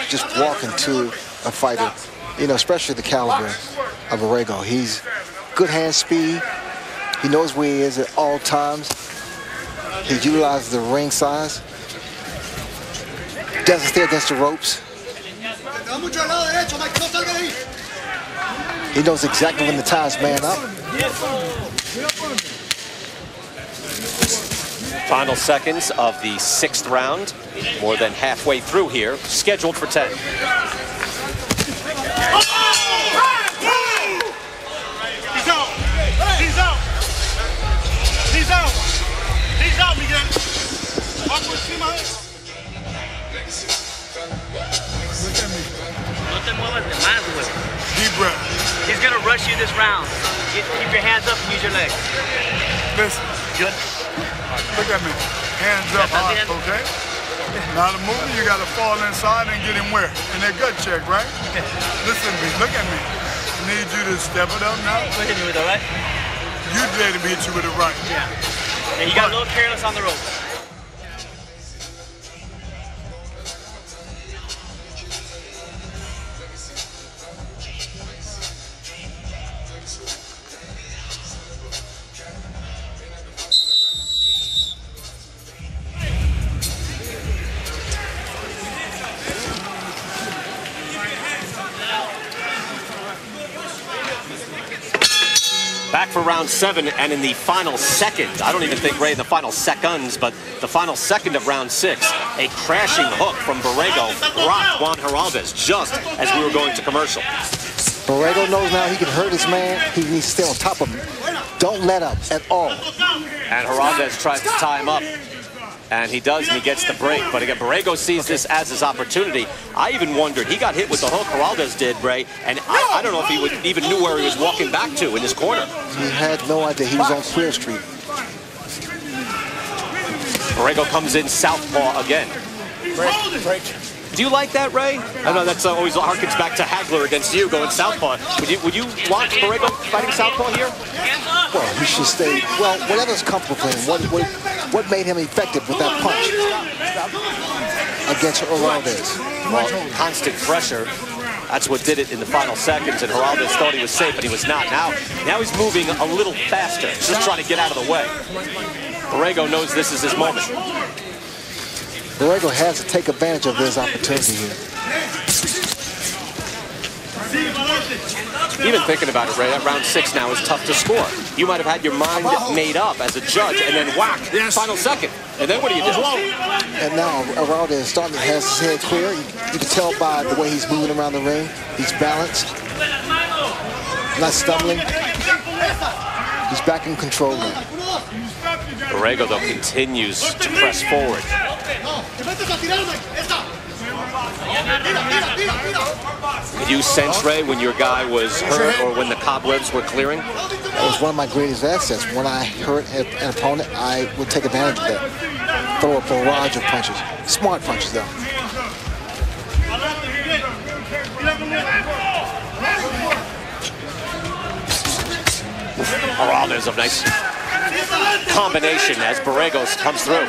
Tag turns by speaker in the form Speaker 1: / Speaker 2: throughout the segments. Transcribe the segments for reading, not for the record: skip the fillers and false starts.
Speaker 1: just walking to a fighter, you know, especially the caliber of Borrego. He's good hand speed. He knows where he is at all times. He utilizes the ring size. Doesn't stay against the ropes. He knows exactly when to tie his man up.
Speaker 2: Final seconds of the 6th round. More than halfway through here. Scheduled for 10.
Speaker 3: He's out. He's out. He's out. He's out, Miguel. Walk por encima de él.
Speaker 4: No te muevas de más, güey.
Speaker 3: Deep breath.
Speaker 4: He's gonna rush you this round. So keep your hands up and use your legs.
Speaker 3: Listen.
Speaker 4: Good.
Speaker 3: Look at me. Hands up high, okay? Now the movement, you gotta fall inside and get him where? In that gut check, right? Listen to me, look at me. I need you to step it up now.
Speaker 4: Go hit me with the right.
Speaker 3: You let him hit you with the right.
Speaker 4: Yeah. And you got a little careless on the rope.
Speaker 2: Back for round 7, and in the final second, I don't even think, Ray, in the final seconds, but the final second of round 6, a crashing hook from Borrego rocked Juan Heraldez just as we were going to commercial.
Speaker 1: Borrego knows now he can hurt his man. He needs to stay on top of him. Don't let up at all.
Speaker 2: And Heraldez tries to tie him up. And he does, and he gets the break. But again, Borrego sees this as his opportunity. I even wondered, he got hit with the hook, Heraldez did, Ray, and I don't know if he even knew where he was walking back to in his corner.
Speaker 1: He had no idea he was on Clear Street.
Speaker 2: Borrego comes in southpaw again.
Speaker 1: Break.
Speaker 2: Do you like that, Ray? I know that's always harkens back to Hagler against you going southpaw. Would you watch Borrego fighting southpaw here?
Speaker 1: Well, he should stay. Well, whatever's comfortable for him. What made him effective with that punch against Heraldez?
Speaker 2: Well, constant pressure. That's what did it in the final seconds, and Heraldez thought he was safe, but he was not. Now he's moving a little faster, just trying to get out of the way. Borrego knows this is his moment.
Speaker 1: Borrego has to take advantage of this opportunity here.
Speaker 2: Even thinking about it, Ray, that round 6 now is tough to score. You might have had your mind made up as a judge, and then whack, final second. And then what do you do?
Speaker 1: And now Heraldez has his head clear. You can tell by the way he's moving around the ring. He's balanced, not stumbling. He's back in control now.
Speaker 2: Borrego, though, continues to press forward. Did you sense, Ray, when your guy was hurt or when the cobwebs were clearing?
Speaker 1: That was one of my greatest assets. When I hurt an opponent, I would take advantage of that. Throw a barrage of punches. Smart punches, though.
Speaker 2: Oh, there's a nice combination as Borrego comes through.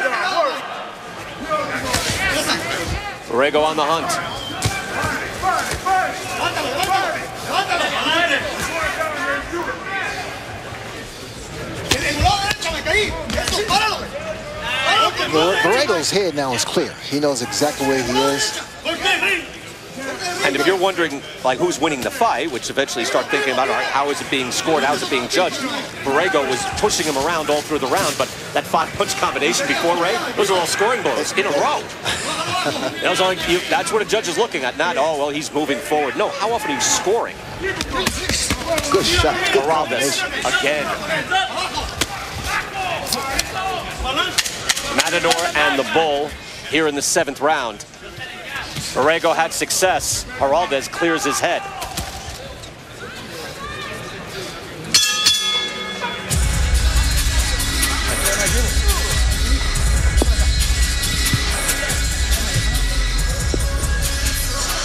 Speaker 2: Borrego on the hunt.
Speaker 1: Borrego's head now is clear. He knows exactly where he is.
Speaker 2: And if you're wondering, like, who's winning the fight, which eventually you start thinking about, all right, how is it being scored, how is it being judged? Borrego was pushing him around all through the round, but that 5-punch combination before, Ray, those are all scoring blows in a row. That's what a judge is looking at, not, oh, well, he's moving forward. No, how often he's scoring.
Speaker 1: Good shot. Good
Speaker 2: Heraldez again. Matador and the Bull here in the 7th round. Borrego had success. Heraldez clears his head.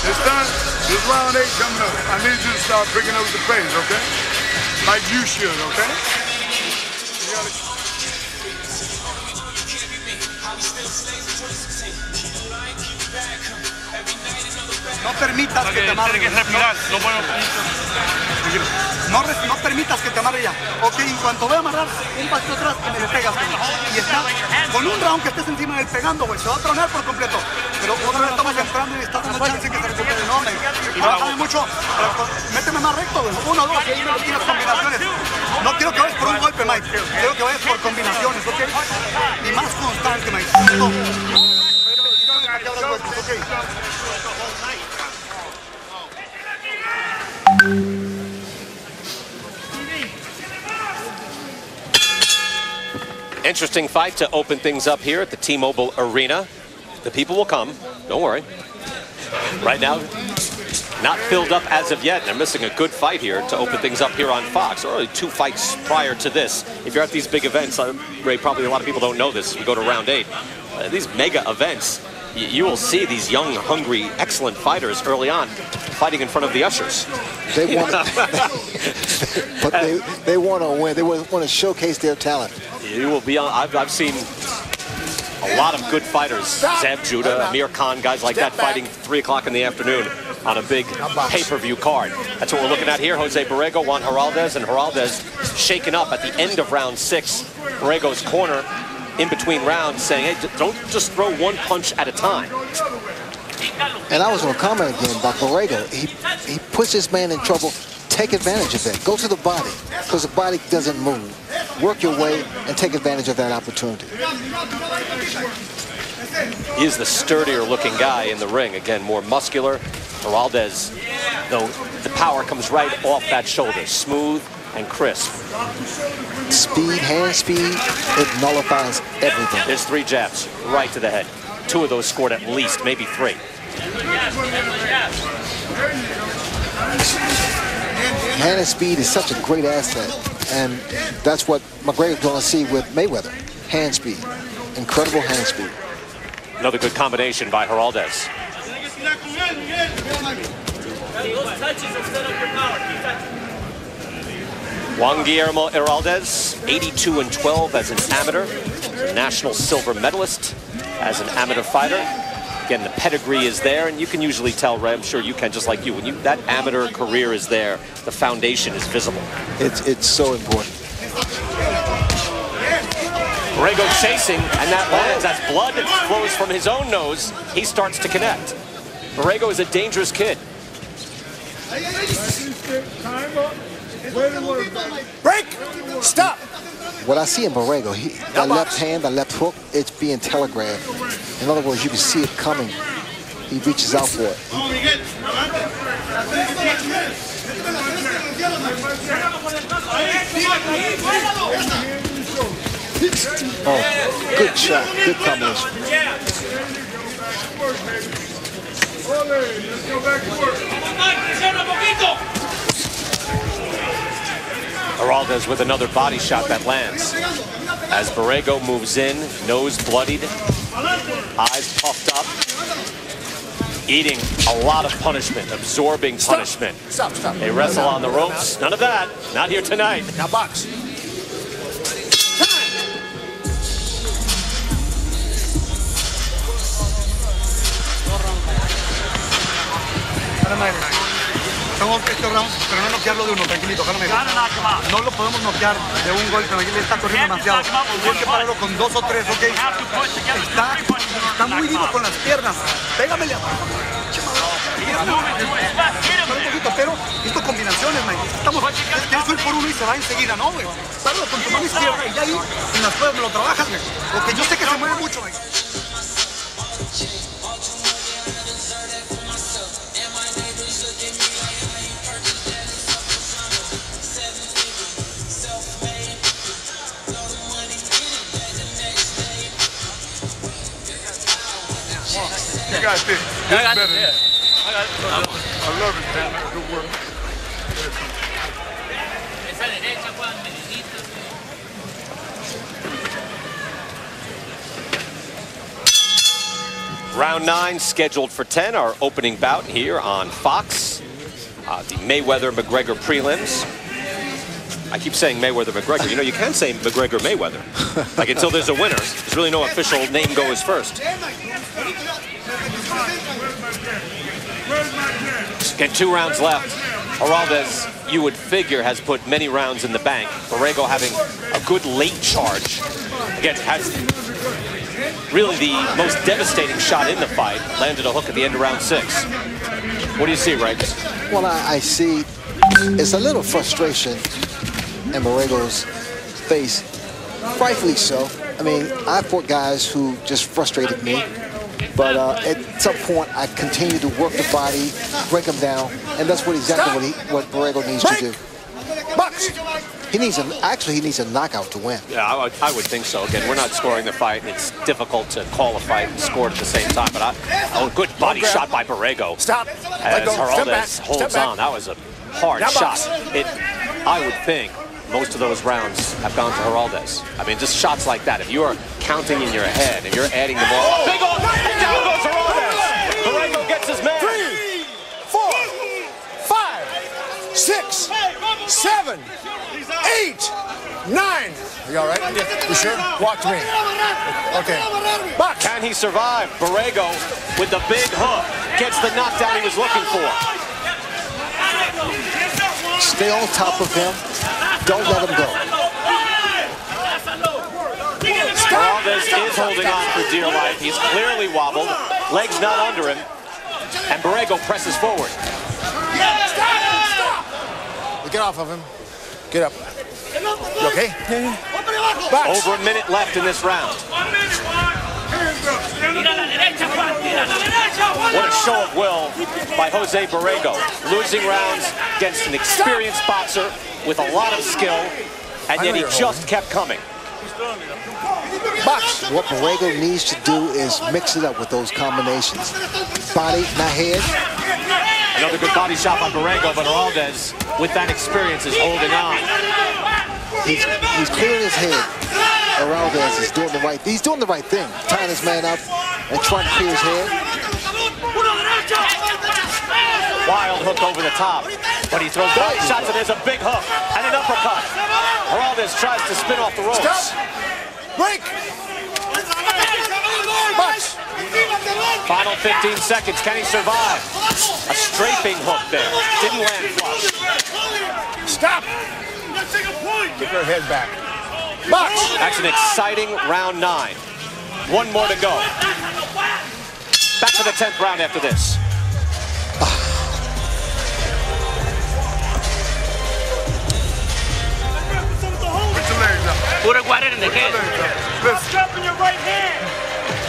Speaker 3: It's done. This round 8 coming up. I need you to start picking up the pace, okay? Like you should, okay? You gotta...
Speaker 5: No permitas que te amarre.
Speaker 3: Tiene que respirar, no puedo.
Speaker 5: No permitas que te amarre ya. Ok, en cuanto voy a amarrar, un pasito atrás que me le pegas. Y está con un round que estés encima del pegando, güey. Se va a tronar por completo. Pero otra vez estamos entrando y está dando chance que se recupere. No, y bájame mucho. Méteme más recto, güey. 1, 2, y ahí me tienes combinaciones. No quiero que vayas por un golpe, Mike. Quiero que vayas por combinaciones, ¿ok? Y más constante, Mike. No.
Speaker 2: Interesting fight to open things up here at the T-Mobile Arena. The people will come, don't worry. Right now, not filled up as of yet. They're missing a good fight here to open things up here on Fox. There are only 2 fights prior to this. If you're at these big events, Ray, probably a lot of people don't know this. We go to round 8. These mega events, you will see these young, hungry, excellent fighters early on fighting in front of the ushers.
Speaker 1: They want but they want to win. They want to showcase their talent.
Speaker 2: You will be on. I've seen a lot of good fighters. Zeb Judah, Amir Khan, guys like that fighting 3 o'clock in the afternoon on a big pay-per-view card. That's what we're looking at here. Jose Borrego, Juan Heraldez, and Heraldez shaken up at the end of round 6. Borrego's corner in between rounds saying, hey, don't just throw one punch at a time.
Speaker 1: And I was going to comment again about Borrego. He puts this man in trouble. Take advantage of that. Go to the body, because the body doesn't move. Work your way and take advantage of that opportunity.
Speaker 2: He is the sturdier looking guy in the ring. Again, more muscular. Heraldez, though, the power comes right off that shoulder. Smooth and crisp.
Speaker 1: Speed, hand speed, it nullifies everything.
Speaker 2: There's 3 jabs right to the head. 2 of those scored at least, maybe 3.
Speaker 1: Hand and speed is such a great asset, and that's what McGregor's going to see with Mayweather. Hand speed, incredible hand speed.
Speaker 2: Another good combination by Heraldez. Juan Guillermo Heraldez, 82-12 as an amateur, national silver medalist as an amateur fighter. Again, the pedigree is there, and you can usually tell, Ray, I'm sure you can, just like you, when that amateur career is there, the foundation is visible.
Speaker 1: It's so important.
Speaker 2: Borrego chasing, and that lands as blood flows from his own nose. He starts to connect. Borrego is a dangerous kid.
Speaker 5: Break! Stop!
Speaker 1: What I see in Borrego, that left hand, that left hook, it's being telegraphed. In other words, you can see it coming. He reaches out for it. Oh, good shot, good combination.
Speaker 2: Heraldez with another body shot that lands. As Borrego moves in, nose bloodied, eyes puffed up, eating a lot of punishment, absorbing punishment.
Speaker 5: Stop.
Speaker 2: They wrestle on the ropes. None of that. Not here tonight.
Speaker 5: Now box. Tengo este round, pero no noquearlo de uno, tranquilito, jálame. No lo podemos noquear de un golpe, le está corriendo demasiado. Hay que pararlo con 2 o 3, ¿ok? Está muy vivo con las piernas. Pégamele abajo. Un poquito, pero esto combinaciones, man. Quieres ir por uno y se va enseguida, ¿no, güey? Páralo con tu mano izquierda y ya ahí en las pruebas me lo trabajas, güey. Porque yo sé que se mueve mucho, güey.
Speaker 3: You got this. This better. Yeah. I love it, man. Good work.
Speaker 2: Round 9 scheduled for 10, our opening bout here on Fox. The Mayweather-McGregor prelims. I keep saying Mayweather-McGregor. You know, you can say McGregor-Mayweather. Like, until there's a winner, there's really no official name goes first. Again, 2 rounds left. Geraldes, you would figure, has put many rounds in the bank. Borrego having a good late charge. Again, has really the most devastating shot in the fight. Landed a hook at the end of round 6. What do you see, Ray?
Speaker 1: Well, I see it's a little frustration in Borrego's face. Rightfully so. I mean, I fought guys who just frustrated me. But at some point, I continue to work the body, break him down, and that's exactly what Borrego needs to do.
Speaker 5: Box.
Speaker 1: He needs a knockout to win.
Speaker 2: Yeah, I would think so. Again, we're not scoring the fight, and it's difficult to call a fight and score it at the same time. But a good body shot by Borrego.
Speaker 5: Stop.
Speaker 2: As Geraldes holds on. That was a hard shot. I would think most of those rounds have gone to Geraldes. I mean, just shots like that. If you are counting in your head and you're adding them all, big old, and down goes Geraldes. Borrego gets his man.
Speaker 5: 3, 4, 5, 6, 7, 8, 9. You all right? You sure? Watch me. Okay. Box.
Speaker 2: Can he survive? Borrego with the big hook gets the knockdown he was looking for.
Speaker 1: Stay on top of him. Don't let him go.
Speaker 2: Geraldes is holding on for dear life. He's clearly wobbled. Legs not under him. And Borrego presses forward.
Speaker 5: Stop! Get off of him. Get up. You okay?
Speaker 2: Over a minute left in this round. What a show of will by Jose Borrego. Losing rounds against an experienced boxer with a lot of skill, and yet he just kept coming.
Speaker 1: Box. What Borrego needs to do is mix it up with those combinations. Body, not head.
Speaker 2: Another good body shot by Borrego, but Geraldes, with that experience, is holding on.
Speaker 1: He's clearing his head. Geraldes is doing the right thing. He's doing the right thing, tying his man up and trying to clear his head.
Speaker 2: Wild hook over the top, but he throws body shots, and there's a big hook and an uppercut. Geraldes tries to spin off the ropes.
Speaker 5: Stop. Break. Box.
Speaker 2: Final 15 seconds. Can he survive? A strafing hook there. Didn't land flush.
Speaker 5: Stop. Get your head back. Box.
Speaker 2: That's an exciting round 9. One more to go. Back to the 10th round after this.
Speaker 3: Put your legs up.
Speaker 4: Put a guardia in the head.
Speaker 3: Listen,
Speaker 4: your right hand.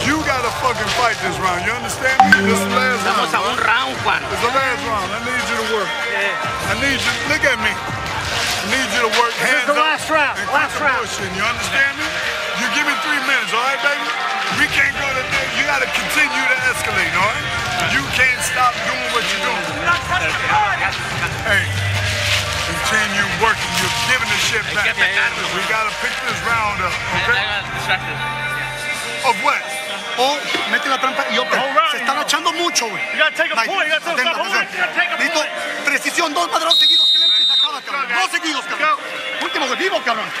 Speaker 3: you gotta fucking fight this round. You understand me? This is the last round.
Speaker 4: Estamos a un round, Juan.
Speaker 3: It's the last round. I need you to work. I need you. Look at me. I need you to work hands
Speaker 4: the
Speaker 3: up.
Speaker 4: last round.
Speaker 3: And
Speaker 4: Last
Speaker 3: quit the
Speaker 4: round.
Speaker 3: bullshit. You understand me? You give me 3 minutes, all right, baby? We can't go to there. You gotta continue to escalate, all right? You can't stop doing what you're doing. Hey, continue working. You're giving the shit back. We gotta pick this round up, okay? Of what?
Speaker 5: Oh, mete la trampa y open. Se están echando mucho, güey.
Speaker 4: You gotta take a point. You gotta take a point. You gotta take a
Speaker 5: Listo.
Speaker 4: point.
Speaker 5: Precisión, 2 maderos seguidos que le entren y se acaba, cabrón. 2 seguidos, cabrón. Último, güey. Vivo, cabrón.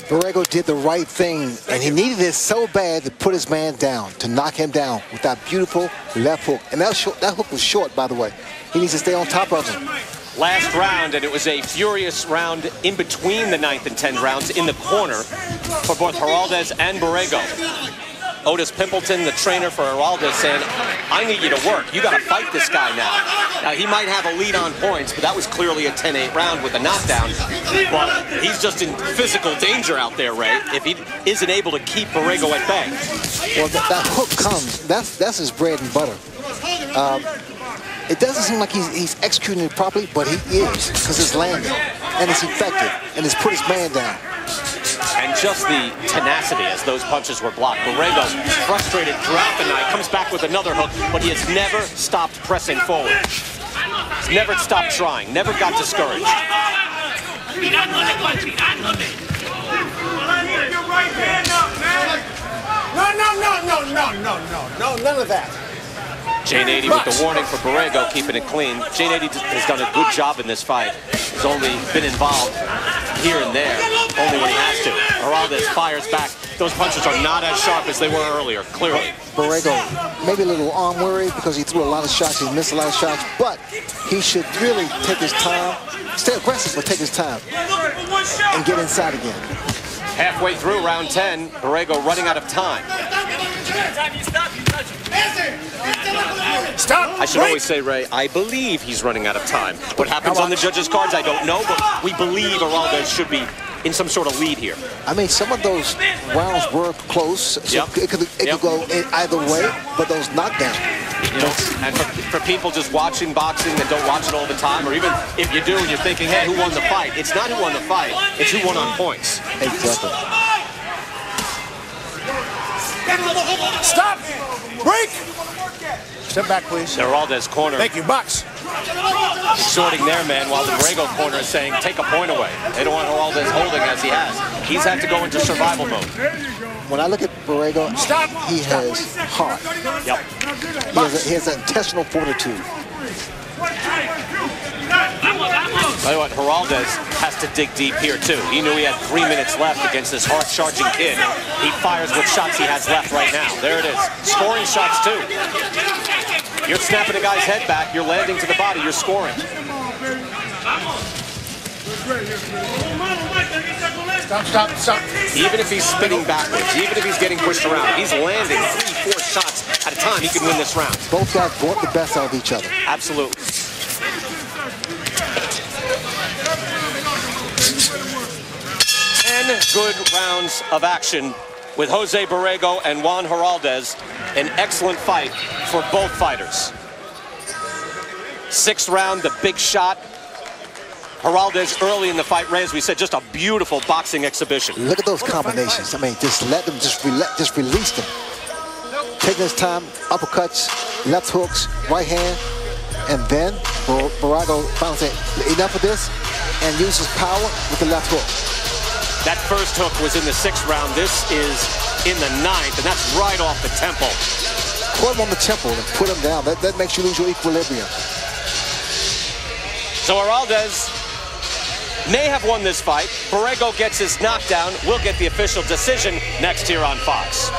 Speaker 1: Borrego did the right thing, and he needed it so bad to put his man down, to knock him down with that beautiful left hook. And that hook was short, by the way. He needs to stay on top of him.
Speaker 2: Last round, and it was a furious round in between the 9th and 10th rounds in the corner for both Geraldes and Borrego. Otis Pimpleton, the trainer for Geraldes, saying, I need you to work. You got to fight this guy now. Now, he might have a lead on points, but that was clearly a 10-8 round with a knockdown. But he's just in physical danger out there, Ray, if he isn't able to keep Borrego at bay.
Speaker 1: Well, that hook comes. That's his bread and butter. It doesn't seem like he's executing it properly, but he is, because it's landing, and it's effective, and it's put his man down.
Speaker 2: And just the tenacity as those punches were blocked. Borrego, frustrated throughout the night, comes back with another hook, but he has never stopped pressing forward. He's never stopped trying, never got discouraged.
Speaker 5: No, none of that.
Speaker 2: Jane 80 with the warning for Borrego, keeping it clean. Jane 80 has done a good job in this fight. He's only been involved here and there. only when he has to. Heraldez fires back. Those punches are not as sharp as they were earlier, clearly.
Speaker 1: Borrego, maybe a little arm worry because he threw a lot of shots, he missed a lot of shots, but he should really take his time, stay aggressive, but take his time and get inside again.
Speaker 2: Halfway through round 10, Borrego running out of time.
Speaker 6: Stop!
Speaker 2: I should always say, Ray, I believe he's running out of time. What happens on the judges' cards, I don't know, but we believe Heraldez should be in some sort of lead here.
Speaker 1: I mean, some of those rounds were close, so it could go in either way, but those knockdowns.
Speaker 2: You know, and for people just watching boxing that don't watch it all the time, or even if you do and you're thinking, hey, who won the fight? It's not who won the fight, it's who won on points.
Speaker 1: Exactly.
Speaker 6: Stop! Break! Step back, please.
Speaker 2: Heraldez corner.
Speaker 6: Thank you, box.
Speaker 2: Sorting their man while the Borrego corner is saying, take a point away. They don't want Heraldez holding as he has. He's had to go into survival mode.
Speaker 1: When I look at Borrego, he has heart.
Speaker 2: Yep.
Speaker 1: He has an intestinal fortitude.
Speaker 2: Tell you what, Heraldez has to dig deep here, too. He knew he had 3 minutes left against this hard-charging kid. He fires what shots he has left right now. There it is. Scoring shots, too. You're snapping a guy's head back. You're landing to the body. You're scoring.
Speaker 6: Stop.
Speaker 2: Even if he's spinning backwards, even if he's getting pushed around, he's landing 3, 4 shots at a time. He can win this round.
Speaker 1: Both guys brought the best out of each other.
Speaker 2: Absolutely. 10 good rounds of action with Jose Borrego and Juan Heraldez. An excellent fight for both fighters. 6th round, the big shot. Heraldez early in the fight, Ray, as we said, just a beautiful boxing exhibition.
Speaker 1: Look at those combinations. I mean, just let them, just release them. Taking his time, uppercuts, left hooks, right hand, and then Borrego finally said, enough of this, and uses power with the left hook.
Speaker 2: That first hook was in the 6th round. This is in the 9th, and that's right off the temple.
Speaker 1: Put him on the temple and put him down. That makes you lose your equilibrium.
Speaker 2: So Heraldez may have won this fight. Borrego gets his knockdown. We'll get the official decision next here on Fox.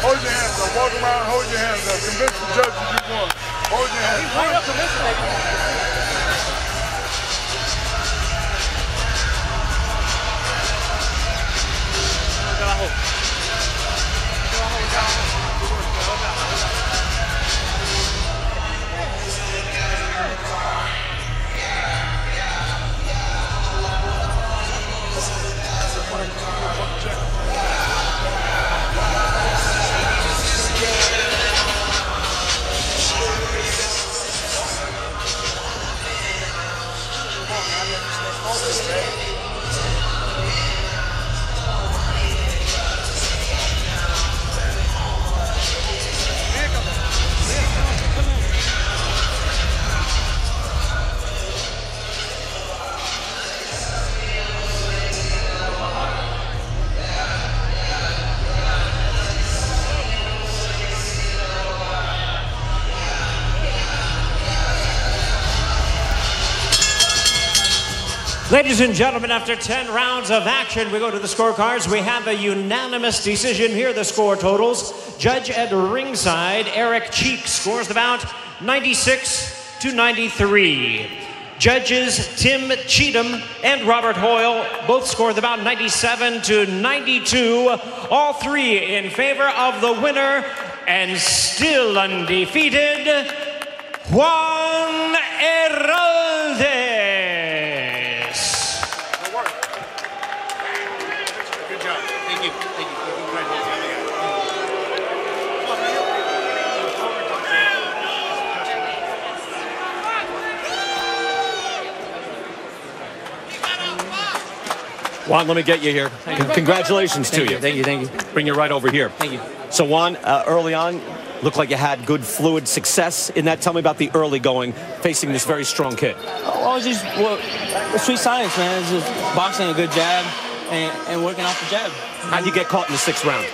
Speaker 3: Hold your hands up. Walk around, hold your hands up. Convince the judges you won. Hold your hands up.
Speaker 7: Ladies and gentlemen, after 10 rounds of action, we go to the scorecards. We have a unanimous decision. Here are the score totals. Judge at ringside, Eric Cheek, scores the bout 96-93. Judges Tim Cheatham and Robert Hoyle both scored the bout 97-92. All three in favor of the winner and still undefeated, Juan Heraldez.
Speaker 2: Juan, let me get you here. Congratulations to you.
Speaker 8: Thank you.
Speaker 2: Bring you right over here.
Speaker 8: Thank you.
Speaker 2: So Juan, early on, Looked like you had good fluid success in that. Tell me about the early going, facing this very strong kid.
Speaker 8: Well, it's just sweet science, man. It's just boxing a good jab and working off the jab.
Speaker 2: How'd you get caught in the 6th round?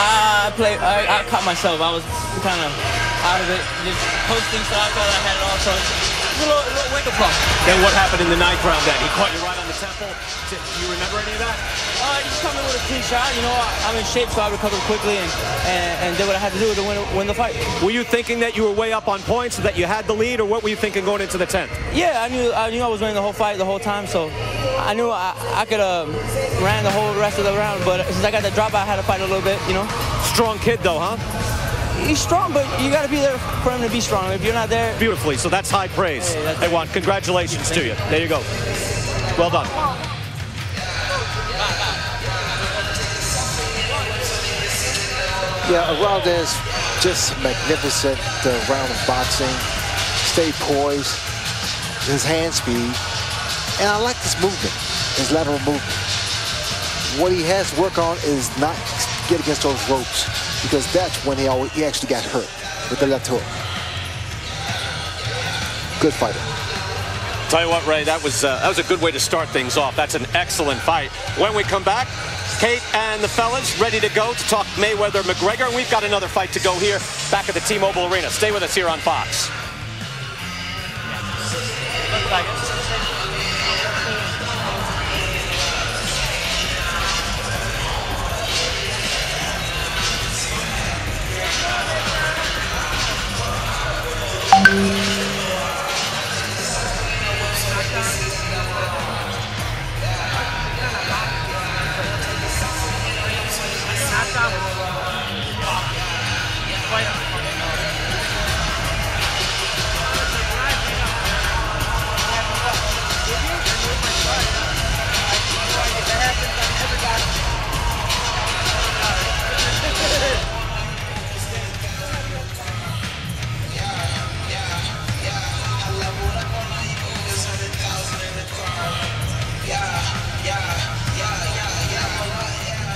Speaker 8: I caught myself. I was kind of out of it, just posting, so I thought I had it all. So it's a little wake-up call.
Speaker 2: Then what happened in the 9th round then? He caught you right on the temple. Do you remember any of that?
Speaker 8: He just come in with a clean shot. You know, I'm in shape, so I recovered quickly and did what I had to do to win the fight.
Speaker 2: Were you thinking that you were way up on points, that you had the lead, or what were you thinking going into the 10th?
Speaker 8: Yeah, I knew I was winning the whole fight the whole time, so I knew I could ran the whole rest of the round. But since I got the drop, I had to fight a little bit, you know. Strong kid, though, huh? He's strong, but you got to be there for him to be strong. If you're not there...
Speaker 2: Beautifully, so that's high praise. Hey, Juan, congratulations to you. There you go. Well done.
Speaker 1: Yeah, Valdez, just magnificent round of boxing. Stay poised, his hand speed. And I like this movement, his lateral movement. What he has to work on is not get against those ropes, because that's when he actually got hurt with the left hook. Good fighter.
Speaker 2: Tell you what, Ray, that was a good way to start things off. That's an excellent fight. When we come back, Kate and the fellas ready to go to talk Mayweather-McGregor, and we've got another fight to go here back at the T-Mobile Arena. Stay with us here on Fox.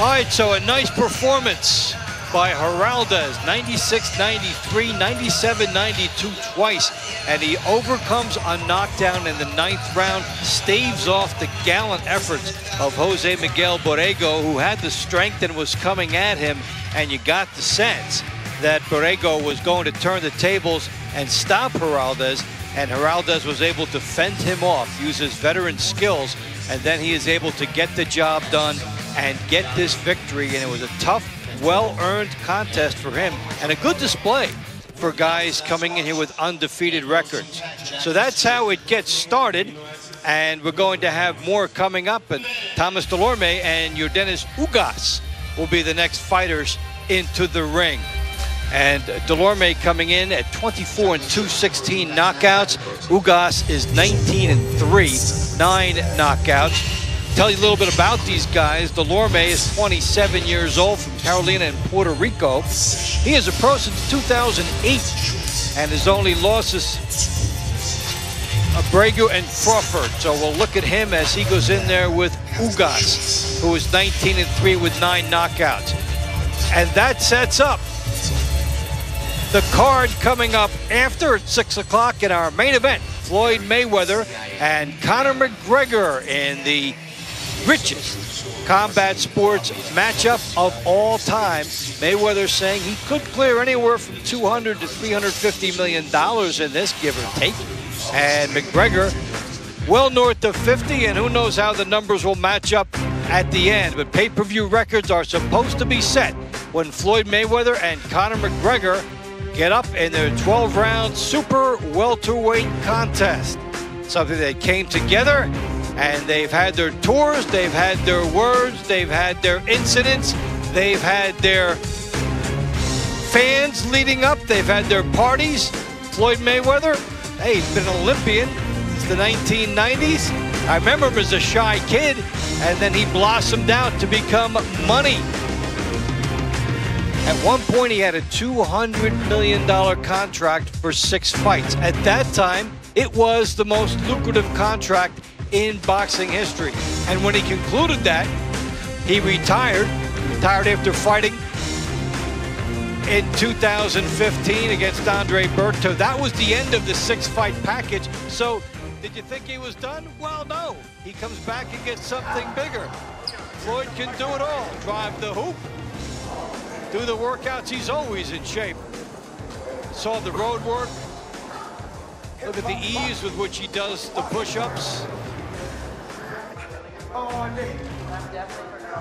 Speaker 9: All right, so a nice performance by Geraldes, 96-93, 97-92 twice, and he overcomes a knockdown in the 9th round, staves off the gallant efforts of Jose Miguel Borrego, who had the strength and was coming at him, and you got the sense that Borrego was going to turn the tables and stop Geraldes, and Geraldes was able to fend him off, use his veteran skills, and then he is able to get the job done and get this victory. And it was a tough, well-earned contest for him, and a good display for guys coming in here with undefeated records. So that's how it gets started, and we're going to have more coming up, and Thomas Delorme and Yordenis Ugas will be the next fighters into the ring. And Delorme coming in at 24-2, 16 knockouts. Ugas is 19-3, 9 knockouts. Tell you a little bit about these guys. Delorme is 27 years old, from Carolina in Puerto Rico. He is a pro since 2008, and his only losses Borrego and Crawford. So we'll look at him as he goes in there with Ugas, who is 19-3 with 9 knockouts. And that sets up the card coming up after at 6 o'clock in our main event. Floyd Mayweather and Conor McGregor in the richest combat sports matchup of all time. Mayweather saying he could clear anywhere from $200 to $350 million in this, give or take. And McGregor well north of 50, and who knows how the numbers will match up at the end. But pay-per-view records are supposed to be set when Floyd Mayweather and Conor McGregor get up in their 12-round super welterweight contest. Something that came together, and they've had their tours, they've had their words, they've had their incidents, they've had their fans leading up, they've had their parties. Floyd Mayweather, hey, he's been an Olympian since the 1990s. I remember him as a shy kid, and then he blossomed out to become money. At one point, he had a $200 million contract for 6 fights. At that time, it was the most lucrative contract in boxing history. And when he concluded that, he retired after fighting in 2015 against Andre Berto. That was the end of the 6-fight package. So did you think he was done? Well, no. He comes back and gets something bigger. Floyd can do it all. Drive the hoop, do the workouts. He's always in shape. Saw the road work. Look at the ease with which he does the push-ups.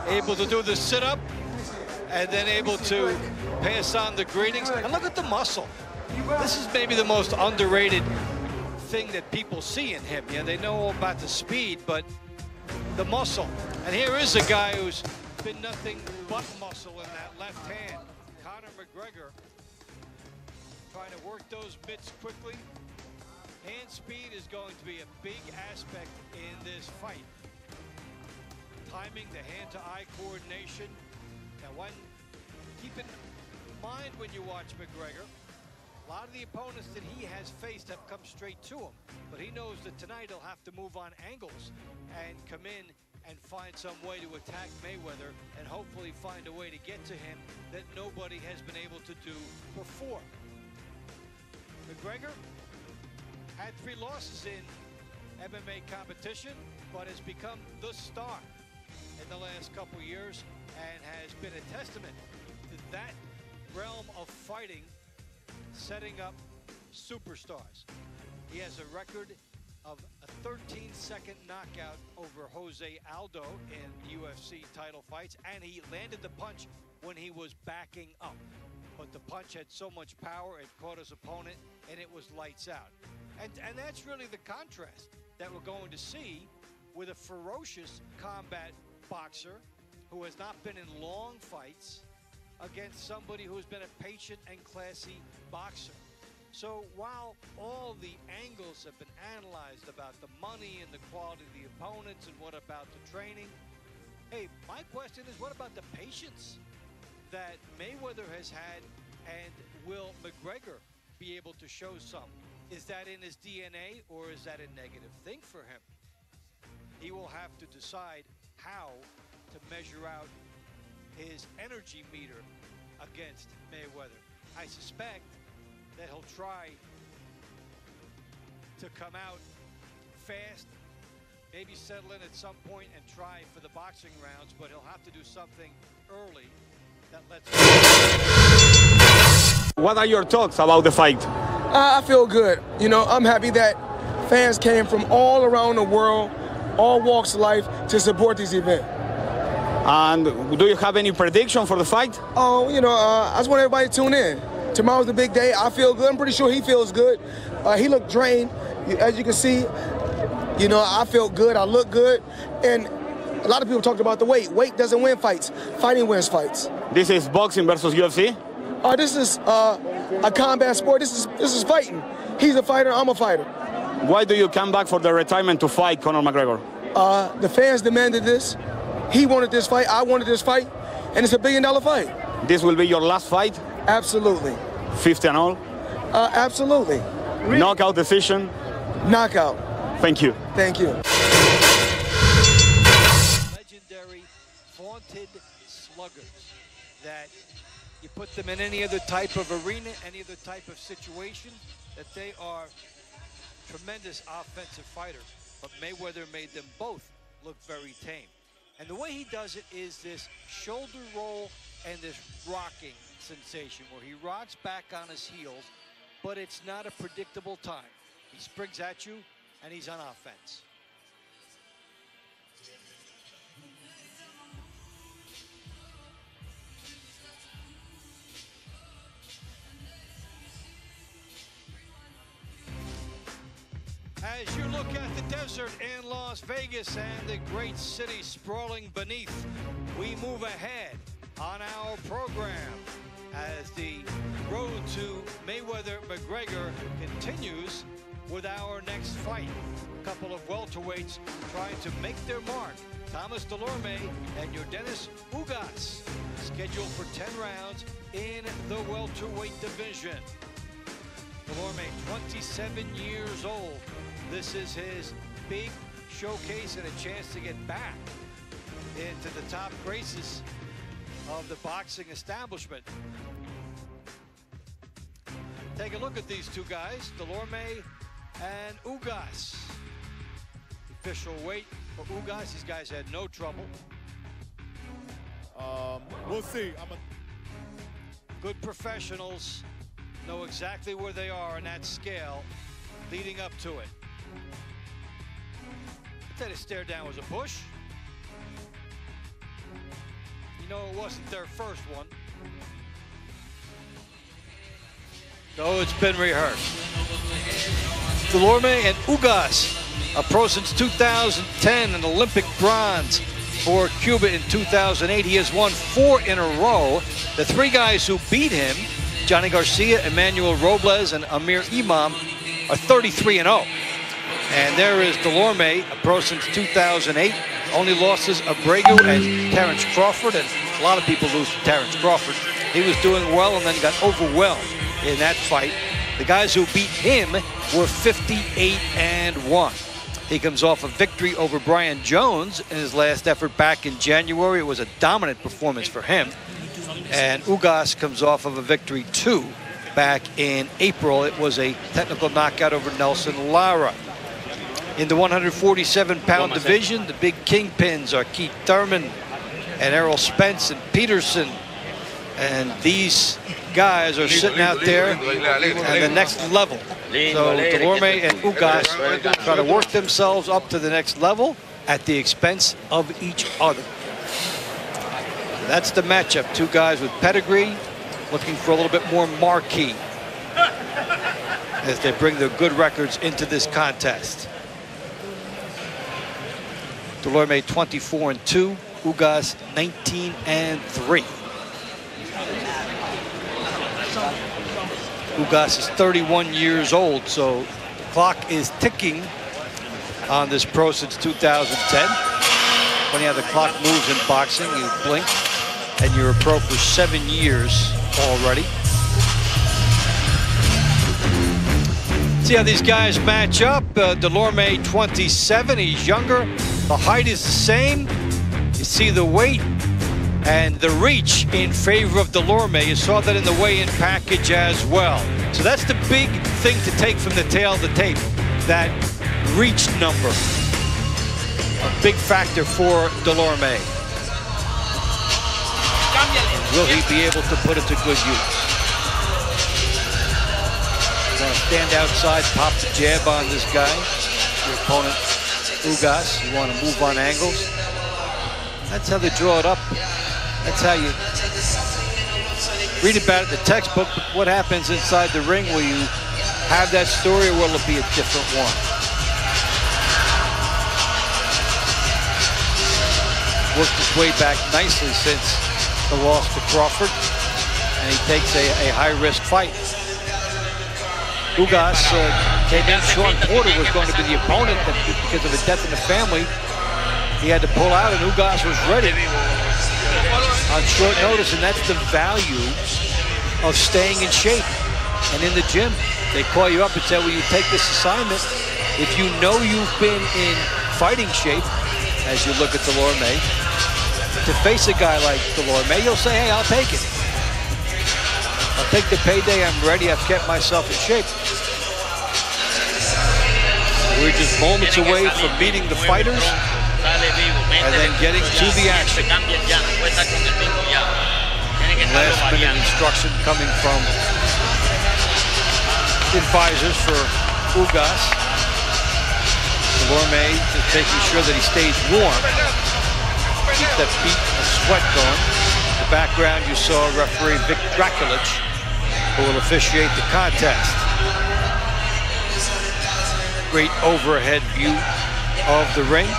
Speaker 9: Able to do the sit-up, and then able to pass on the greetings. And look at the muscle. This is maybe the most underrated thing that people see in him. Yeah, they know all about the speed, but the muscle. And here is a guy who's been nothing but muscle in that left hand. Conor McGregor trying to work those mitts quickly. Hand speed is going to be a big aspect in this fight. Timing, the hand-to-eye coordination. Now, keep in mind when you watch McGregor, a lot of the opponents that he has faced have come straight to him, but he knows that tonight he'll have to move on angles and come in and find some way to attack Mayweather and hopefully find a way to get to him that nobody has been able to do before. McGregor had 3 losses in MMA competition, but has become the star in the last couple years and has been a testament to that realm of fighting, setting up superstars. He has a record of a 13-second knockout over Jose Aldo in UFC title fights, and he landed the punch when he was backing up. But the punch had so much power, it caught his opponent, and it was lights out. And that's really the contrast that we're going to see with a ferocious combat boxer who has not been in long fights against somebody who has been a patient and classy boxer. So while all the angles have been analyzed about the money and the quality of the opponents and what about the training, hey, my question is, what about the patience that Mayweather has had, and will McGregor be able to show some? Is that in his DNA, or is that a negative thing for him? He will have to decide how to measure out his energy meter against Mayweather. I suspect that he'll try to come out fast, maybe settle in at some point and try for the boxing rounds, but he'll have to do something early that lets him.
Speaker 10: What are your thoughts about the fight?
Speaker 11: I feel good. You know, I'm happy that fans came from all around the world, all walks of life, to support this event.
Speaker 10: And do you have any prediction for the fight?
Speaker 11: Oh, you know, I just want everybody to tune in. Tomorrow's the big day. I feel good. I'm pretty sure he feels good. He looked drained, as you can see. You know, I feel good. I look good. And a lot of people talked about the weight. Weight doesn't win fights. Fighting wins fights.
Speaker 10: This is boxing versus UFC?
Speaker 11: This is a combat sport. This is fighting. He's a fighter. I'm a fighter.
Speaker 10: Why do you come back for the retirement to fight Conor McGregor?
Speaker 11: The fans demanded this. He wanted this fight. I wanted this fight. And it's a $1 billion fight.
Speaker 10: This will be your last fight?
Speaker 11: Absolutely.
Speaker 10: 50 and all?
Speaker 11: Absolutely.
Speaker 10: Really? Knockout decision?
Speaker 11: Knockout.
Speaker 10: Thank you.
Speaker 11: Thank you.
Speaker 9: Legendary, vaunted sluggers that you put them in any other type of arena, any other type of situation, that they are tremendous offensive fighters. But Mayweather made them both look very tame. And the way he does it is this shoulder roll and this rocking sensation where he rocks back on his heels, but it's not a predictable time. He springs at you, and he's on offense. As you look at the desert in Las Vegas and the great city sprawling beneath, we move ahead on our program as the road to Mayweather-McGregor continues with our next fight. A couple of welterweights trying to make their mark. Thomas Delorme and Yordenis Ugas, scheduled for 10 rounds in the welterweight division. Delorme, 27 years old. This is his big showcase and a chance to get back into the top graces of the boxing establishment. Take a look at these two guys, Delorme and Ugas. Official weight for Ugas. These guys had no trouble.
Speaker 6: We'll see.
Speaker 9: Good professionals know exactly where they are on that scale leading up to it. I'd say the stare down was a push. You know it wasn't their first one. No, it's been rehearsed. Delorme and Ugas, a pro since 2010, an Olympic bronze for Cuba in 2008. He has won 4 in a row. The 3 guys who beat him, Johnny Garcia, Emmanuel Robles, and Amir Imam, are 33-0. And there is Delorme, a pro since 2008. Only losses Abrego and Terrence Crawford, and a lot of people lose to Terrence Crawford. He was doing well and then got overwhelmed in that fight. The guys who beat him were 58-1. He comes off a victory over Brian Jones in his last effort back in January. It was a dominant performance for him. And Ugas comes off of a victory too back in April. It was a technical knockout over Nelson Lara. In the 147-pound division, the big kingpins are Keith Thurman and Errol Spence and Peterson. And these guys are sitting out there at the next level. So Delorme and Ugas try to work themselves up to the next level at the expense of each other. So that's the matchup. 2 guys with pedigree looking for a little bit more marquee as they bring their good records into this contest. Delorme 24-2, Ugas 19-3. Ugas is 31 years old, so the clock is ticking on this pro since 2010. Funny how the clock moves in boxing. You blink, and you're a pro for 7 years already. See how these guys match up. Delorme 27, he's younger. The height is the same. You see the weight and the reach in favor of Delorme. You saw that in the weigh-in package as well. So that's the big thing to take from the tail of the tape, that reach number. A big factor for Delorme. Will he be able to put it to good use? You want to stand outside, pop the jab on this guy, your opponent, Ugas. You want to move on angles. That's how they draw it up. That's how you read about it in the textbook. But what happens inside the ring? Will you have that story, or will it be a different one? Worked his way back nicely since the loss to Crawford, and he takes a high-risk fight. Ugas came in. Sean Porter was going to be the opponent, but because of a death in the family, he had to pull out, and Ugas was ready on short notice, and that's the value of staying in shape. And in the gym, they call you up and say, will you take this assignment? If you know you've been in fighting shape, as you look at Delorme, to face a guy like Delorme, you'll say, hey, I'll take it. I'll take the payday, I'm ready, I've kept myself in shape. We're just moments away from meeting the fighters and then getting to the action. Last minute instruction coming from advisors for Ugas. Delorme is making sure that he stays warm. Keep that beat and sweat going. In the background you saw referee Vic Drakulich, who will officiate the contest. Great overhead view of the ring.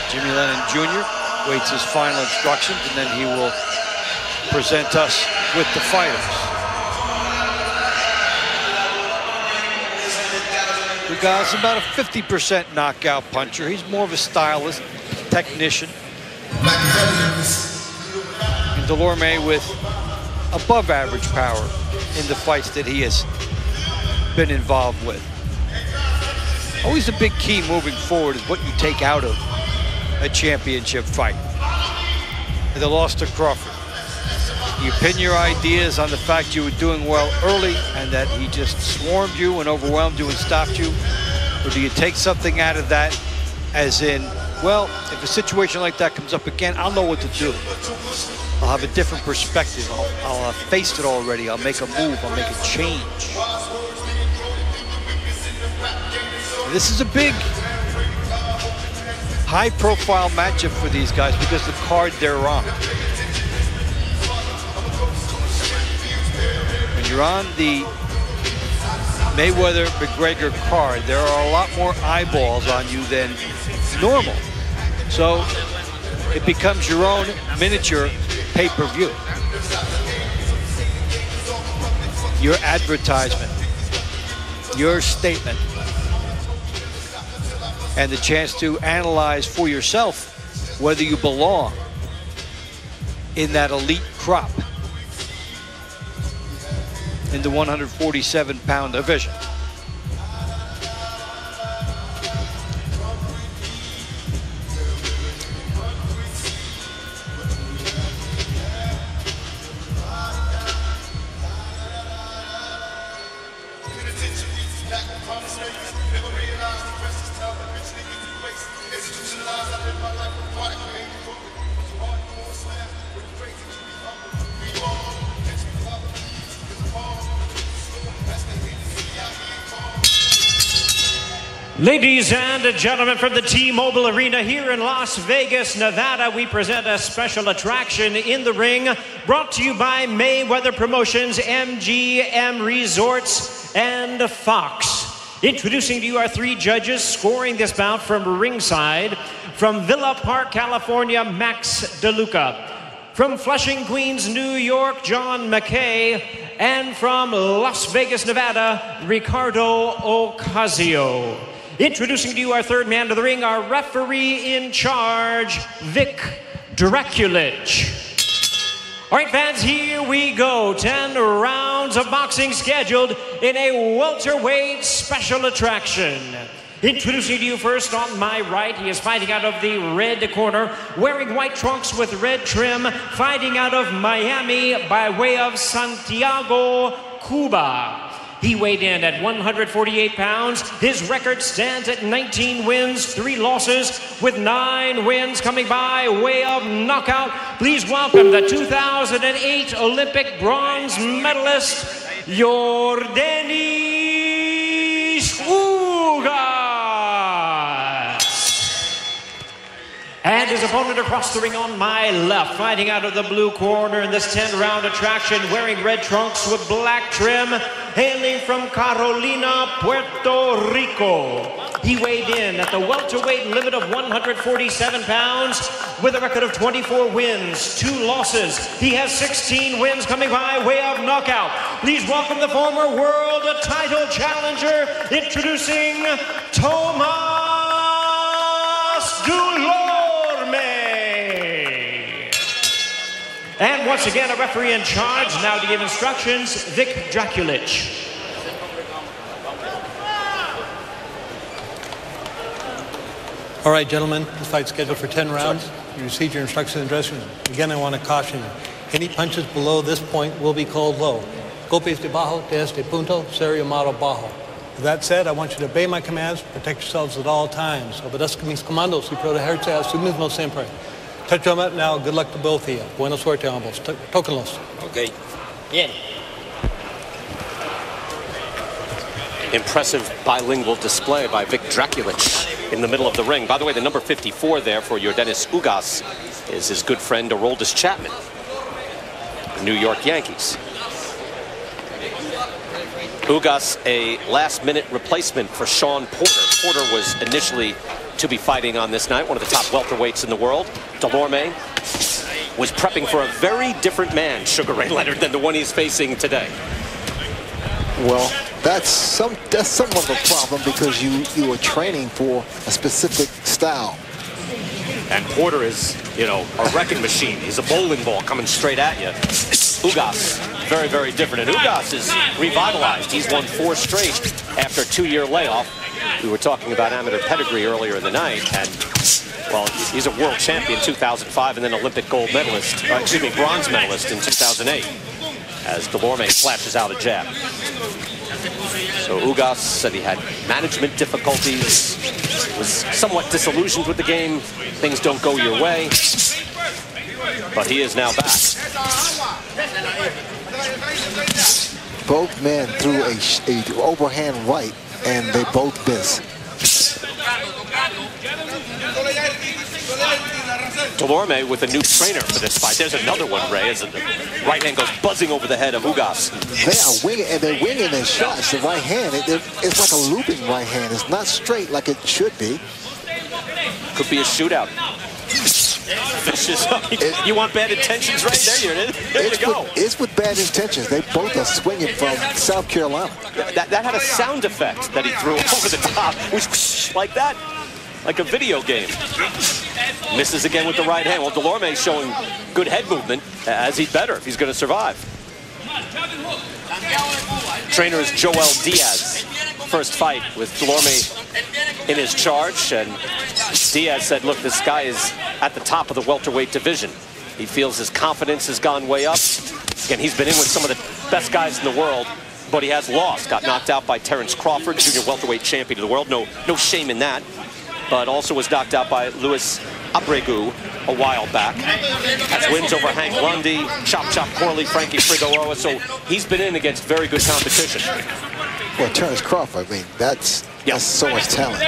Speaker 9: Jimmy Lennon Jr. waits his final instructions, and then he will present us with the fighters. Ugas is about a 50% knockout puncher. He's more of a stylist, technician. And Delorme with above average power in the fights that he has been involved with. Always the big key moving forward is what you take out of a championship fight. And the loss to Crawford. You pin your ideas on the fact you were doing well early and that he just swarmed you and overwhelmed you and stopped you? Or do you take something out of that as in, well, if a situation like that comes up again, I'll know what to do. I'll have a different perspective. I'll have faced it already. I'll make a move. I'll make a change. This is a big, high-profile matchup for these guys because the card they're on. When you're on the Mayweather-McGregor card, there are a lot more eyeballs on you than normal. So it becomes your own miniature pay-per-view. Your advertisement, your statement, and the chance to analyze for yourself whether you belong in that elite crop in the 147-pound division.
Speaker 7: Ladies and gentlemen, from the T-Mobile Arena here in Las Vegas, Nevada, we present a special attraction in the ring brought to you by Mayweather Promotions, MGM Resorts, and Fox. Introducing to you our three judges scoring this bout from ringside. From Villa Park, California, Max DeLuca. From Flushing, Queens, New York, John McKay. And from Las Vegas, Nevada, Ricardo Ocasio. Introducing to you our third man to the ring, our referee in charge, Vic Draculich. All right, fans, here we go. 10 rounds of boxing scheduled in a welterweight special attraction. Introducing to you first on my right, he is fighting out of the red corner, wearing white trunks with red trim, fighting out of Miami by way of Santiago, Cuba. He weighed in at 148 pounds. His record stands at 19 wins, 3 losses, with 9 wins coming by way of knockout. Please welcome the 2008 Olympic bronze medalist, Yordenis Ugas. And his opponent across the ring on my left, fighting out of the blue corner in this 10-round attraction, wearing red trunks with black trim, hailing from Carolina, Puerto Rico. He weighed in at the welterweight limit of 147 pounds with a record of 24 wins, 2 losses. He has 16 wins coming by way of knockout. Please welcome the former world title challenger, introducing Tomas Dulorme. And once again, a referee in charge, now to give instructions, Vic Draculich.
Speaker 12: All right, gentlemen, this fight's scheduled for 10 rounds. You received your instructions in the dressing room. Again, I want to caution you. Any punches below this point will be called low. Golpes debajo de este punto sería malo bajo. With that said, I want you to obey my commands, protect yourselves at all times. Obedezca mis comandos y protegerse a su mismo siempre. Touch them up now. Good luck to both of you. Buena suerte ambos. Tóquenlos.
Speaker 2: Okay. Bien. Impressive bilingual display by Vic Draculich in the middle of the ring. By the way, the number 54 there for Yordenis Ugas is his good friend Aroldis Chapman, New York Yankees. Ugas, a last-minute replacement for Sean Porter. Porter was initially to be fighting on this night, one of the top welterweights in the world. Dulorme was prepping for a very different man, Sugar Ray Leonard, than the one he's facing today.
Speaker 1: Well, that's somewhat of a problem because you are training for a specific style.
Speaker 2: And Porter is, you know, a wrecking machine. He's a bowling ball coming straight at you. Ugas very, very different. And Ugas is revitalized. He's won 4 straight after a 2-year layoff. We were talking about amateur pedigree earlier in the night, and well, he's a world champion 2005 and then Olympic gold medalist, bronze medalist in 2008, as Delorme flashes out a jab. So Ugas said he had management difficulties, was somewhat disillusioned with the game. Things don't go your way, but he is now back.
Speaker 1: Both men threw a overhand right, and they both missed.
Speaker 2: Delorme with a new trainer for this fight. There's another one, Ray, as the right hand goes buzzing over the head of Ugas.
Speaker 1: They are winging, and they're winging their shots. The right hand, it's like a looping right hand. It's not straight like it should be.
Speaker 2: Could be a shootout. Vicious. You want bad intentions, Ray? There you go.
Speaker 1: It's with bad intentions. They both are swinging from South Carolina.
Speaker 2: That had a sound effect that he threw over the top. It was like that. Like a video game. Misses again with the right hand. Well, Delorme's showing good head movement, as he'd better if he's going to survive. Trainer is Joel Diaz. First fight with Delorme in his charge, and Diaz said, look, this guy is at the top of the welterweight division. He feels his confidence has gone way up. Again, he's been in with some of the best guys in the world, but he has lost. Got knocked out by Terrence Crawford, junior welterweight champion of the world. No shame in that. But also was knocked out by Luis Abregu a while back. Has wins over Hank Lundy, Chop Chop Corley, Frankie Figueroa. So he's been in against very good competition.
Speaker 1: Well, Terrence Crawford, I mean, that's so much talent.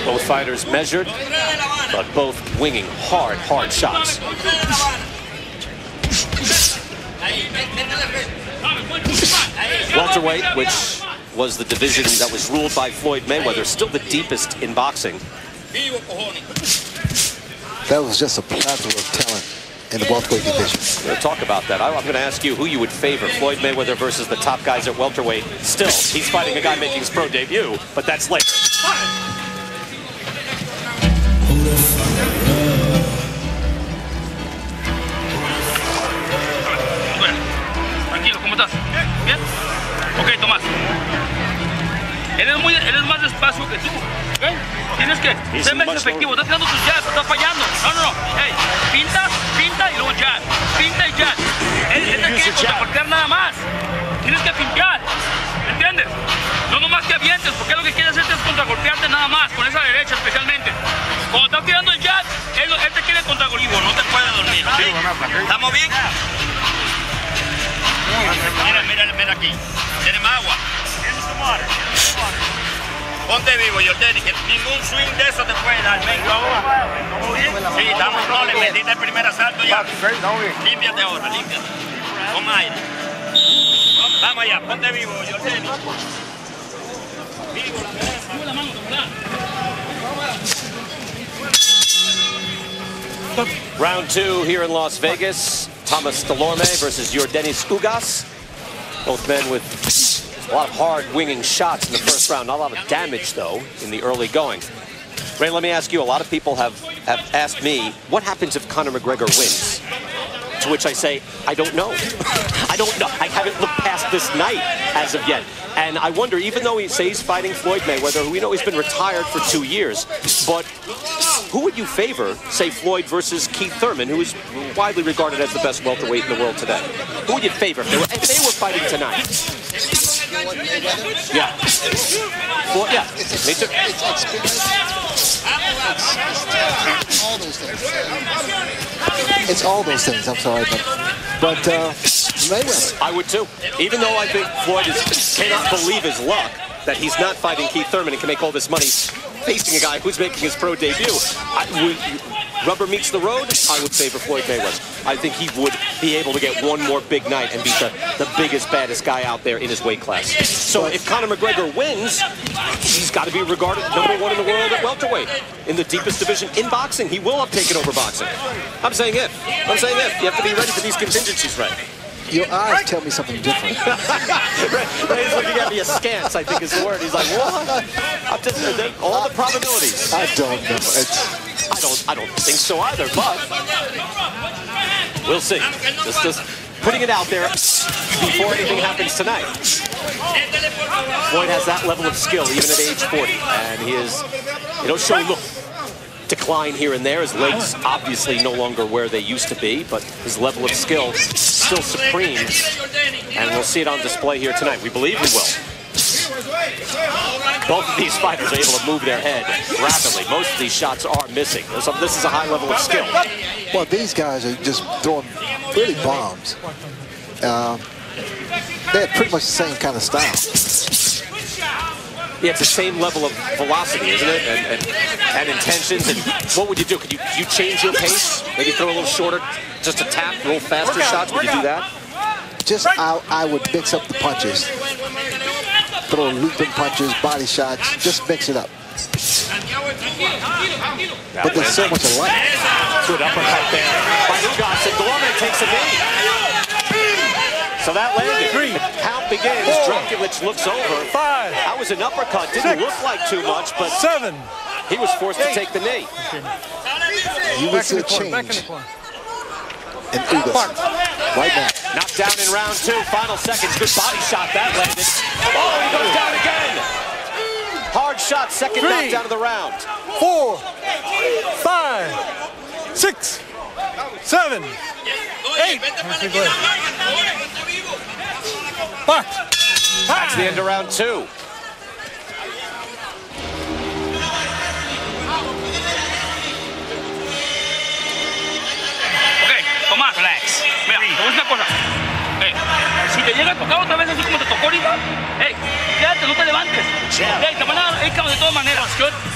Speaker 2: Both fighters measured, but both winging hard shots. Welterweight, which was the division that was ruled by Floyd Mayweather, still the deepest in boxing.
Speaker 1: That was just a plethora of talent in the welterweight division.
Speaker 2: We'll talk about that. I'm going to ask you who you would favor, Floyd Mayweather versus the top guys at welterweight. Still, he's fighting a guy making his pro debut, but that's later.
Speaker 13: Tranquilo, ¿cómo estás? ¿Bien? Ok, Tomás. Eres más despacio que tú, ¿ok? Tienes que ser más efectivo. Estás tirando tus jabs, estás fallando. No. Hey, pinta y luego jab. Pinta y jab. Él te quiere contragolpear nada más. Tienes que pintar, ¿me entiendes? No nomás que avientes, porque lo que quiere hacer es contragolpearte nada más, con esa derecha especialmente. Cuando estás tirando el jab, él te quiere contragolpear, no te puede dormir. ¿Sí? ¿Estamos bien? Mira aquí. ¿Tienes más agua? Ponte vivo, Jordani, que ningún swing de eso te puede dar. Venga. Sí, estamos, no, le metiste el primer asalto ya. Límpiate ahora, límpiate. Con aire. Vamos allá, ponte vivo, Jordani. Vivo, la mano,
Speaker 2: Round 2 here in Las Vegas. Thomas Delorme versus Yordenis Ugas. Both men with a lot of hard winging shots in the first round. Not a lot of damage, though, in the early going. Ray, let me ask you, a lot of people have asked me, what happens if Conor McGregor wins? To which I say, I don't know. I don't know. I haven't looked past this night as of yet. And I wonder, even though he's fighting Floyd Mayweather, who we know he's been retired for 2 years, but who would you favor, say Floyd versus Keith Thurman, who is widely regarded as the best welterweight in the world today? Who would you favor if they were fighting tonight? Yeah. Well, yeah, me too.
Speaker 1: All those things. It's all those things, I'm sorry, but Mayweather.
Speaker 2: I would too. Even though I think Floyd cannot believe his luck that he's not fighting Keith Thurman and can make all this money facing a guy who's making his pro debut. Rubber meets the road, I would favor Floyd Mayweather. I think he would be able to get one more big night and beat the biggest, baddest guy out there in his weight class. So if Conor McGregor wins, he's got to be regarded #1 in the world at welterweight. In the deepest division in boxing, he will have taken over boxing. I'm saying if. You have to be ready for these contingencies, right?
Speaker 1: Your eyes tell me something different.
Speaker 2: Ray's looking at me askance, I think is the word. He's like, what? I'm just, all the probabilities.
Speaker 1: I don't know.
Speaker 2: I don't think so either, but we'll see. Just putting it out there before anything happens tonight. Floyd has that level of skill even at age 40, and he is, showing decline here and there. His legs obviously no longer where they used to be, but his level of skill still supreme, and we'll see it on display here tonight. We believe we will. Both of these fighters are able to move their head rapidly. Most of these shots are missing. So this is a high level of skill.
Speaker 1: Well, these guys are just throwing really bombs. They have pretty much the same kind of style.
Speaker 2: Yeah, it's the same level of velocity, isn't it? And intentions. And what would you do? Could you change your pace? Maybe throw a little shorter, just a tap, a little faster shots? Would you do that?
Speaker 1: Just I would mix up the punches. Throw looping punches, body shots, just mix it up. But there's so much alike.
Speaker 2: Good uppercut there by Ugas, and Delorme takes a knee. So that landed. The count begins. Draculich looks over.
Speaker 6: 5.
Speaker 2: That was an uppercut. Didn't look like too much, but
Speaker 6: 7.
Speaker 2: He was forced to take the knee.
Speaker 1: You will see a change in Ugas right now.
Speaker 2: Knocked down in round 2. Final seconds. Good body shot that landed. Oh, he goes down again. Hard shot. Second knockdown of the round.
Speaker 6: 4. 5. 6. 7. 8.
Speaker 2: That's the end of round 2.
Speaker 13: Tomás, relax. Mira, te voy a decir una cosa. Si te llega a tocar otra vez así como te tocó ahorita, quédate, no te levantes. Te van a dar de todas maneras.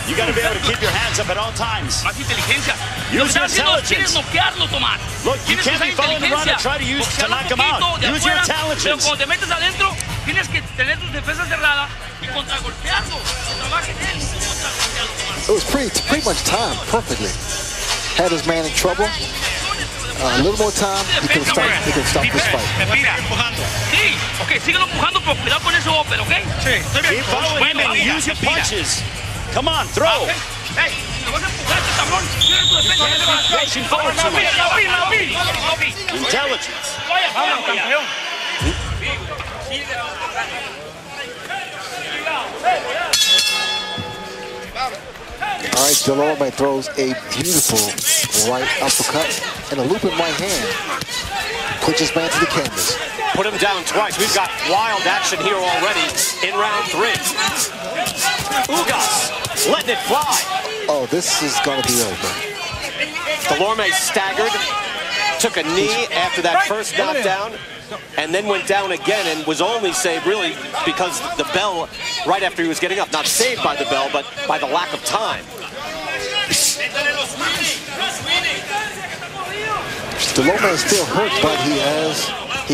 Speaker 14: You got to be able to keep your hands up at all times.
Speaker 13: Más inteligencia.
Speaker 14: Use your intelligence.
Speaker 13: Quieres noquearlo, Tomás.
Speaker 14: Look, you can't be following around and try to knock him out. Use your intelligence.
Speaker 13: Pero cuando te metes adentro, tienes que tener tus defensas cerradas y contragolpearlo. Trabaja en él.
Speaker 1: It was pretty much timed perfectly. Had his man in trouble. A little more time, he could have stopped this fight.
Speaker 13: Sí, ok, síguelo empujando, pero cuidado con ese upper, ok?
Speaker 14: Sí. Keep following him and use your punches. Come on, throw.
Speaker 13: Hey, lo vas a empujar, cabrón.
Speaker 14: Pushing forward too much. Intelligence.
Speaker 13: Vamos, campeón.
Speaker 1: All right, Delorme throws a beautiful right uppercut and a looping right hand. Puts his man to the canvas.
Speaker 2: Put him down twice. We've got wild action here already in round 3. Ugas letting it fly.
Speaker 1: Oh, this is going to be over.
Speaker 2: Delorme staggered, took a knee after that first knockdown, and then went down again and was only saved really because the bell right after he was getting up. Not saved by the bell, but by the lack of time.
Speaker 1: Delorme is still hurt, but he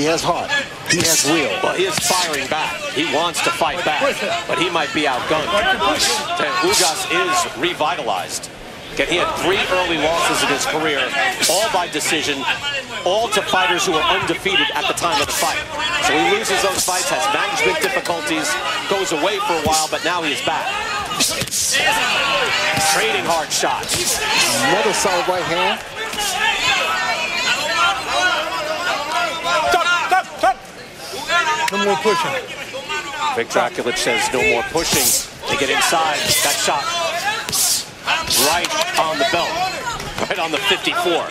Speaker 1: has heart. He has will.
Speaker 2: Well, he is firing back. He wants to fight back, but he might be outgunned. Ugas is revitalized. He had 3 early losses in his career, all by decision, all to fighters who were undefeated at the time of the fight. So he loses those fights, has management difficulties, goes away for a while, but now he is back. Trading hard shots.
Speaker 1: Another solid right hand.
Speaker 6: No more pushing.
Speaker 2: Vic Draculich says no more pushing. They get inside. That shot right on the belt, right on the 54.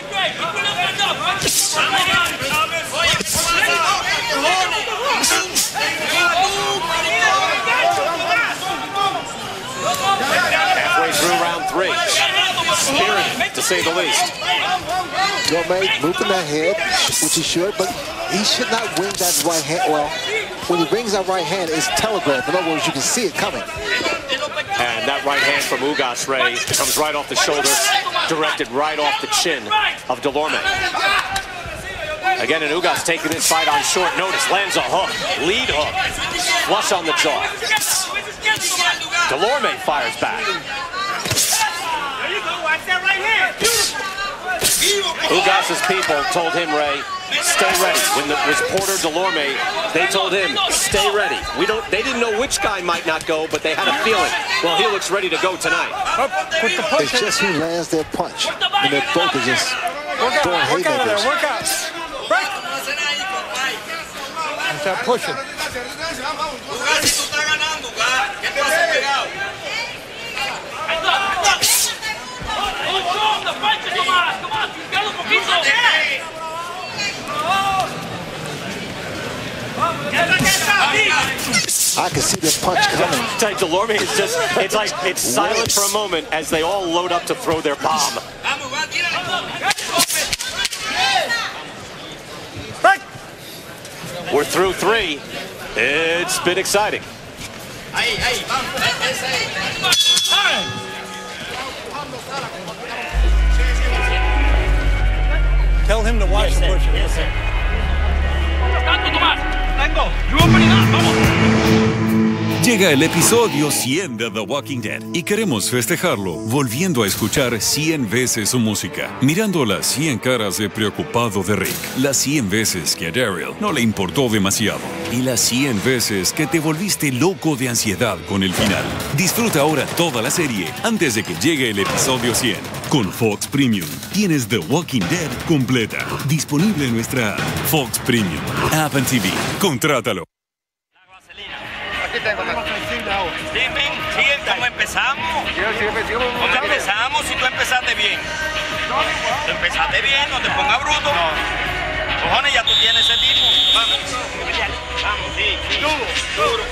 Speaker 2: Halfway through round 3. Spirited, to say the least.
Speaker 1: Delorme moving that head, which he should, but he should not wing that right hand. Well, when he rings that right hand, it's telegraphed. In other words, you can see it coming.
Speaker 2: And that right hand from Ugas Ray comes right off the shoulder, directed right off the chin of Delorme. Again, and Ugas taking this fight on short notice. Lands a hook, lead hook, flush on the jaw. Delorme fires back. Ugas's people told him, Ray, stay ready. When it was Porter Delorme, they told him, stay ready. They didn't know which guy might not go, but they had a feeling. Well, he looks ready to go tonight.
Speaker 1: It's just who lands their punch. And they're both are just throwing haymakers.
Speaker 6: Work out. Break. And start pushing.
Speaker 1: I can see the punch coming.
Speaker 2: Delorme is just, it's silent for a moment as they all load up to throw their bomb. We're through 3. It's been exciting.
Speaker 6: Tell him to watch the push.
Speaker 15: Llega el episodio 100 de The Walking Dead y queremos festejarlo volviendo a escuchar 100 veces su música, mirando las 100 caras de preocupado de Rick, las 100 veces que a Daryl no le importó demasiado y las 100 veces que te volviste loco de ansiedad con el final. Disfruta ahora toda la serie antes de que llegue el episodio 100. Con Fox Premium tienes The Walking Dead completa, disponible en nuestra app, Fox Premium, App and TV. Contrátalo.
Speaker 13: Dime, ¿cómo empezamos? ¿Cómo empezamos si tú empezaste bien? Tú empezaste bien, no te pongas bruto. Cojones, ya tú tienes ese tipo. Vamos, sí. Duro.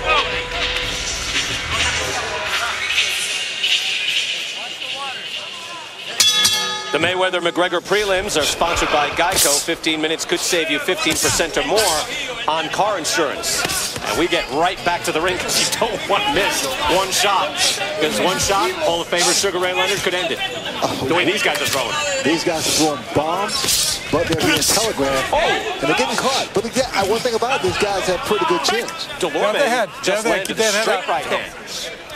Speaker 2: The Mayweather-McGregor prelims are sponsored by Geico. 15 minutes could save you 15% or more on car insurance. And we get right back to the ring because you don't want to miss one shot. Because one shot, Hall of Famer Sugar Ray Leonard could end it. The way these guys are throwing.
Speaker 1: These guys are throwing bombs, but they're being telegraphed. And they're getting caught. But again, one thing about these guys have pretty good chins.
Speaker 2: Delorme just landed a straight right hand.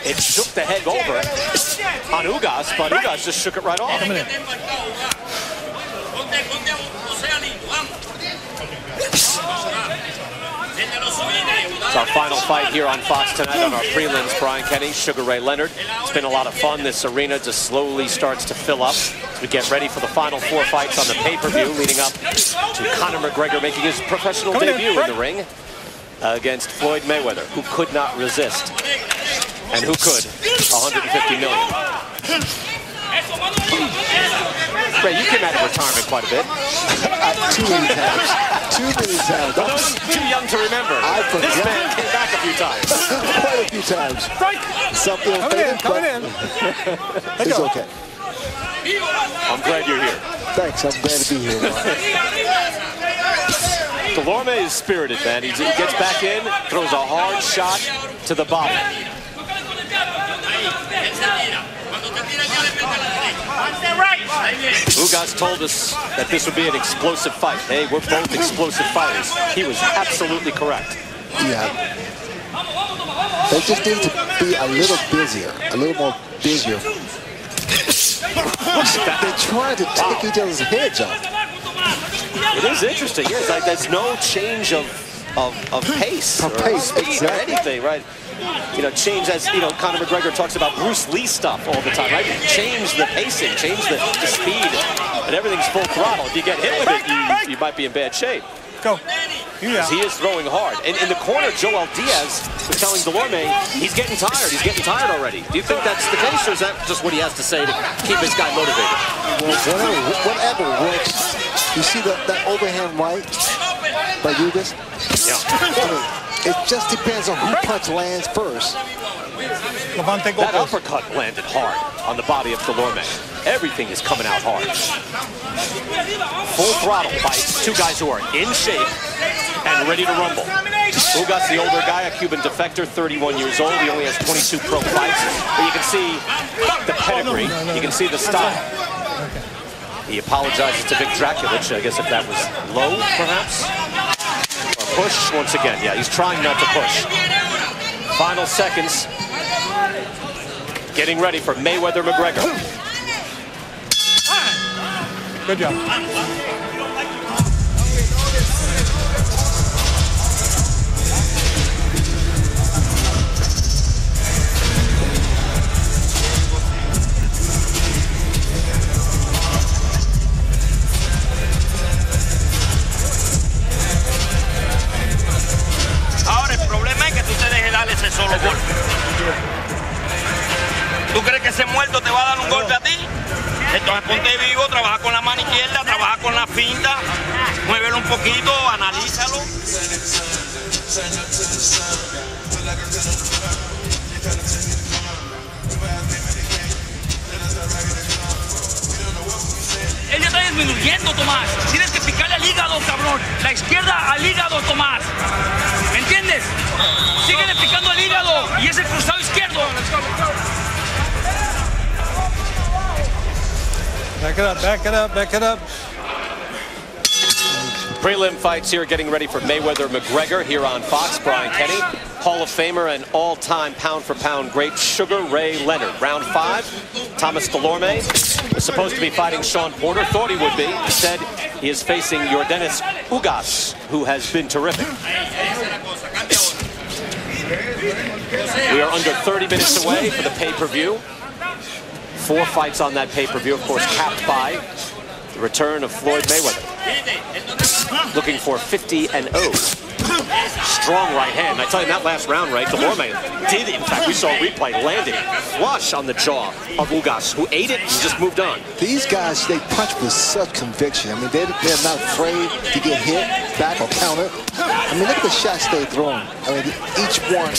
Speaker 2: It shook the head over on Ugas, but Ugas just shook it right off. It's our final fight here on Fox tonight on our prelims. Brian Kenny, Sugar Ray Leonard. It's been a lot of fun. This arena just slowly starts to fill up as we get ready for the final 4 fights on the pay-per-view, leading up to Conor McGregor making his professional debut in the ring against Floyd Mayweather, who could not resist. And who could? 150 million. Ray, you came out of retirement quite a bit.
Speaker 1: Too many times.
Speaker 2: Too young to remember. This man came back a few times.
Speaker 1: Quite a few times. Something
Speaker 6: coming in.
Speaker 1: It's okay.
Speaker 2: I'm glad you're here.
Speaker 1: Thanks, I'm glad to be here.
Speaker 2: Delorme is spirited, man. He gets back in, throws a hard shot to the body. Ugas told us that this would be an explosive fight. Hey, we're both explosive fighters. He was absolutely correct.
Speaker 1: Yeah. They just need to be a little busier, a little more busier. They're trying to take each other's heads off.
Speaker 2: It is interesting. Yeah, it's like there's no change of pace or speed or anything, right? You know, change as, you know, Conor McGregor talks about Bruce Lee stuff all the time, right? Change the pacing, change the speed, and everything's full throttle. If you get hit with it, you might be in bad shape.
Speaker 6: Go.
Speaker 2: Yeah. He is throwing hard. And in the corner, Joel Diaz was telling Delorme he's getting tired. He's getting tired already. Do you think that's the case, or is that just what he has to say to keep his guy motivated?
Speaker 1: Whatever works. You see that overhand right by Ugas?
Speaker 2: Yeah.
Speaker 1: It just depends on who punch lands first.
Speaker 2: That uppercut landed hard on the body of Delorme. Everything is coming out hard. Full throttle by two guys who are in shape and ready to rumble. Ugas, the older guy, a Cuban defector, 31 years old. He only has 22 pro fights. But you can see the pedigree. You can see the style. He apologizes to Vic Draculich, I guess if that was low, perhaps. Or push, once again. Yeah, he's trying not to push. Final seconds. Getting ready for Mayweather-McGregor.
Speaker 6: Good job.
Speaker 13: Ahora el problema es que tú te dejes darle ese solo golpe. ¿Tú crees que ese muerto te va a dar un golpe a ti? Entonces ponte vivo, trabaja con la mano izquierda, trabaja con la finta, muévelo un poquito, analízalo. Él ya está disminuyendo, Tomás. Tienes que picarle al hígado, cabrón. La izquierda al hígado, Tomás. ¿Me entiendes? Síguele picando al hígado y es el cruzado izquierdo.
Speaker 6: Back it up, back it up, back it up.
Speaker 2: Prelim fights here getting ready for Mayweather-McGregor here on Fox. Brian Kenny, Hall of Famer and all-time pound-for-pound great Sugar Ray Leonard. Round 5, Thomas Delorme was supposed to be fighting Sean Porter, thought he would be. Instead, he is facing Yordenis Ugas, who has been terrific. We are under 30 minutes away for the pay-per-view. 4 fights on that pay-per-view, of course, capped by the return of Floyd Mayweather. Looking for 50-0. Strong right hand. I tell you, in that last round, right, Delorme did, in fact, we saw a replay, landed flush on the jaw of Ugas, who ate it and just moved on.
Speaker 1: These guys, they punch with such conviction. I mean, they're not afraid to get hit, back or counter. I mean, look at the shots they're throwing. I mean, each one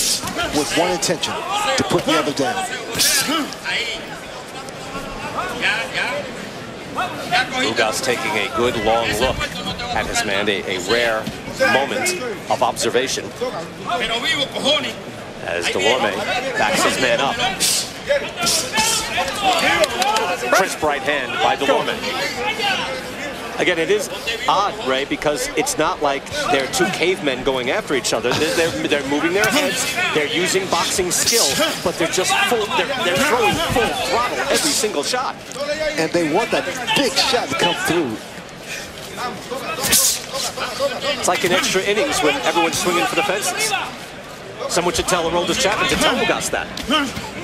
Speaker 1: with one intention, to put the other down.
Speaker 2: Ugas taking a good long look at his man, a rare moment of observation as Delorme backs his man up. Crisp right hand by Delorme. Again, it is odd, Ray, because it's not like they're two cavemen going after each other. They're moving their heads, they're using boxing skill, but they're just they're throwing full throttle every single shot.
Speaker 1: And they want that big shot to come through.
Speaker 2: It's like in extra innings when everyone's swinging for the fences. Someone should tell Aroldis Chapman to tell Ugas that.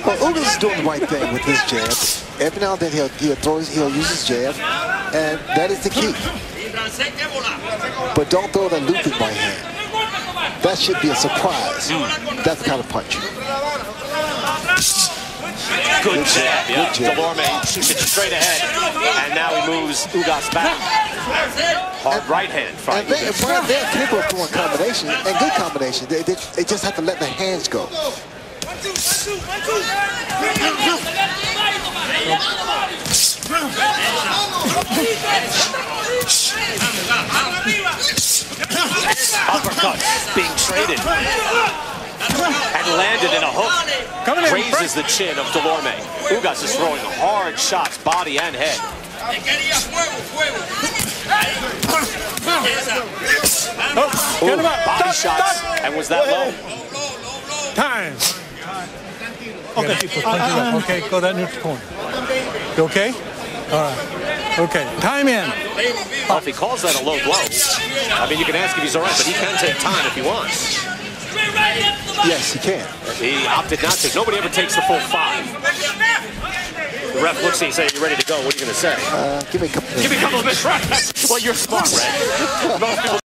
Speaker 1: Well, Ugas is doing the right thing with his jab. Every now and then he'll use his jab, and that is the key. But don't throw that looping right hand. That should be a surprise. That kind of punch.
Speaker 2: Good jab, yeah. Delorme shoots it straight ahead, and now he moves Ugas back. Hard right hand.
Speaker 1: And they're capable of throwing combinations, and good combinations. They just have to let the hands go.
Speaker 2: Uppercut being traded and landed in a hook. Raises the chin of Delorme. Ugas is throwing hard shots, body and head. Body shots, and was that low?
Speaker 6: Time. Okay, okay, go that neutral corner. You okay? All right. Okay, time in.
Speaker 2: Well, if he calls that a low blow, I mean, you can ask if he's all right, but he can take time if he wants.
Speaker 1: Yes, he can.
Speaker 2: He opted not to. Nobody ever takes the full 5. The ref looks at you and says, "You ready to go? What are you going to say?"
Speaker 1: Give me a couple.
Speaker 2: Give me a couple of minutes. Right. Well, you're smart, Ray. Most people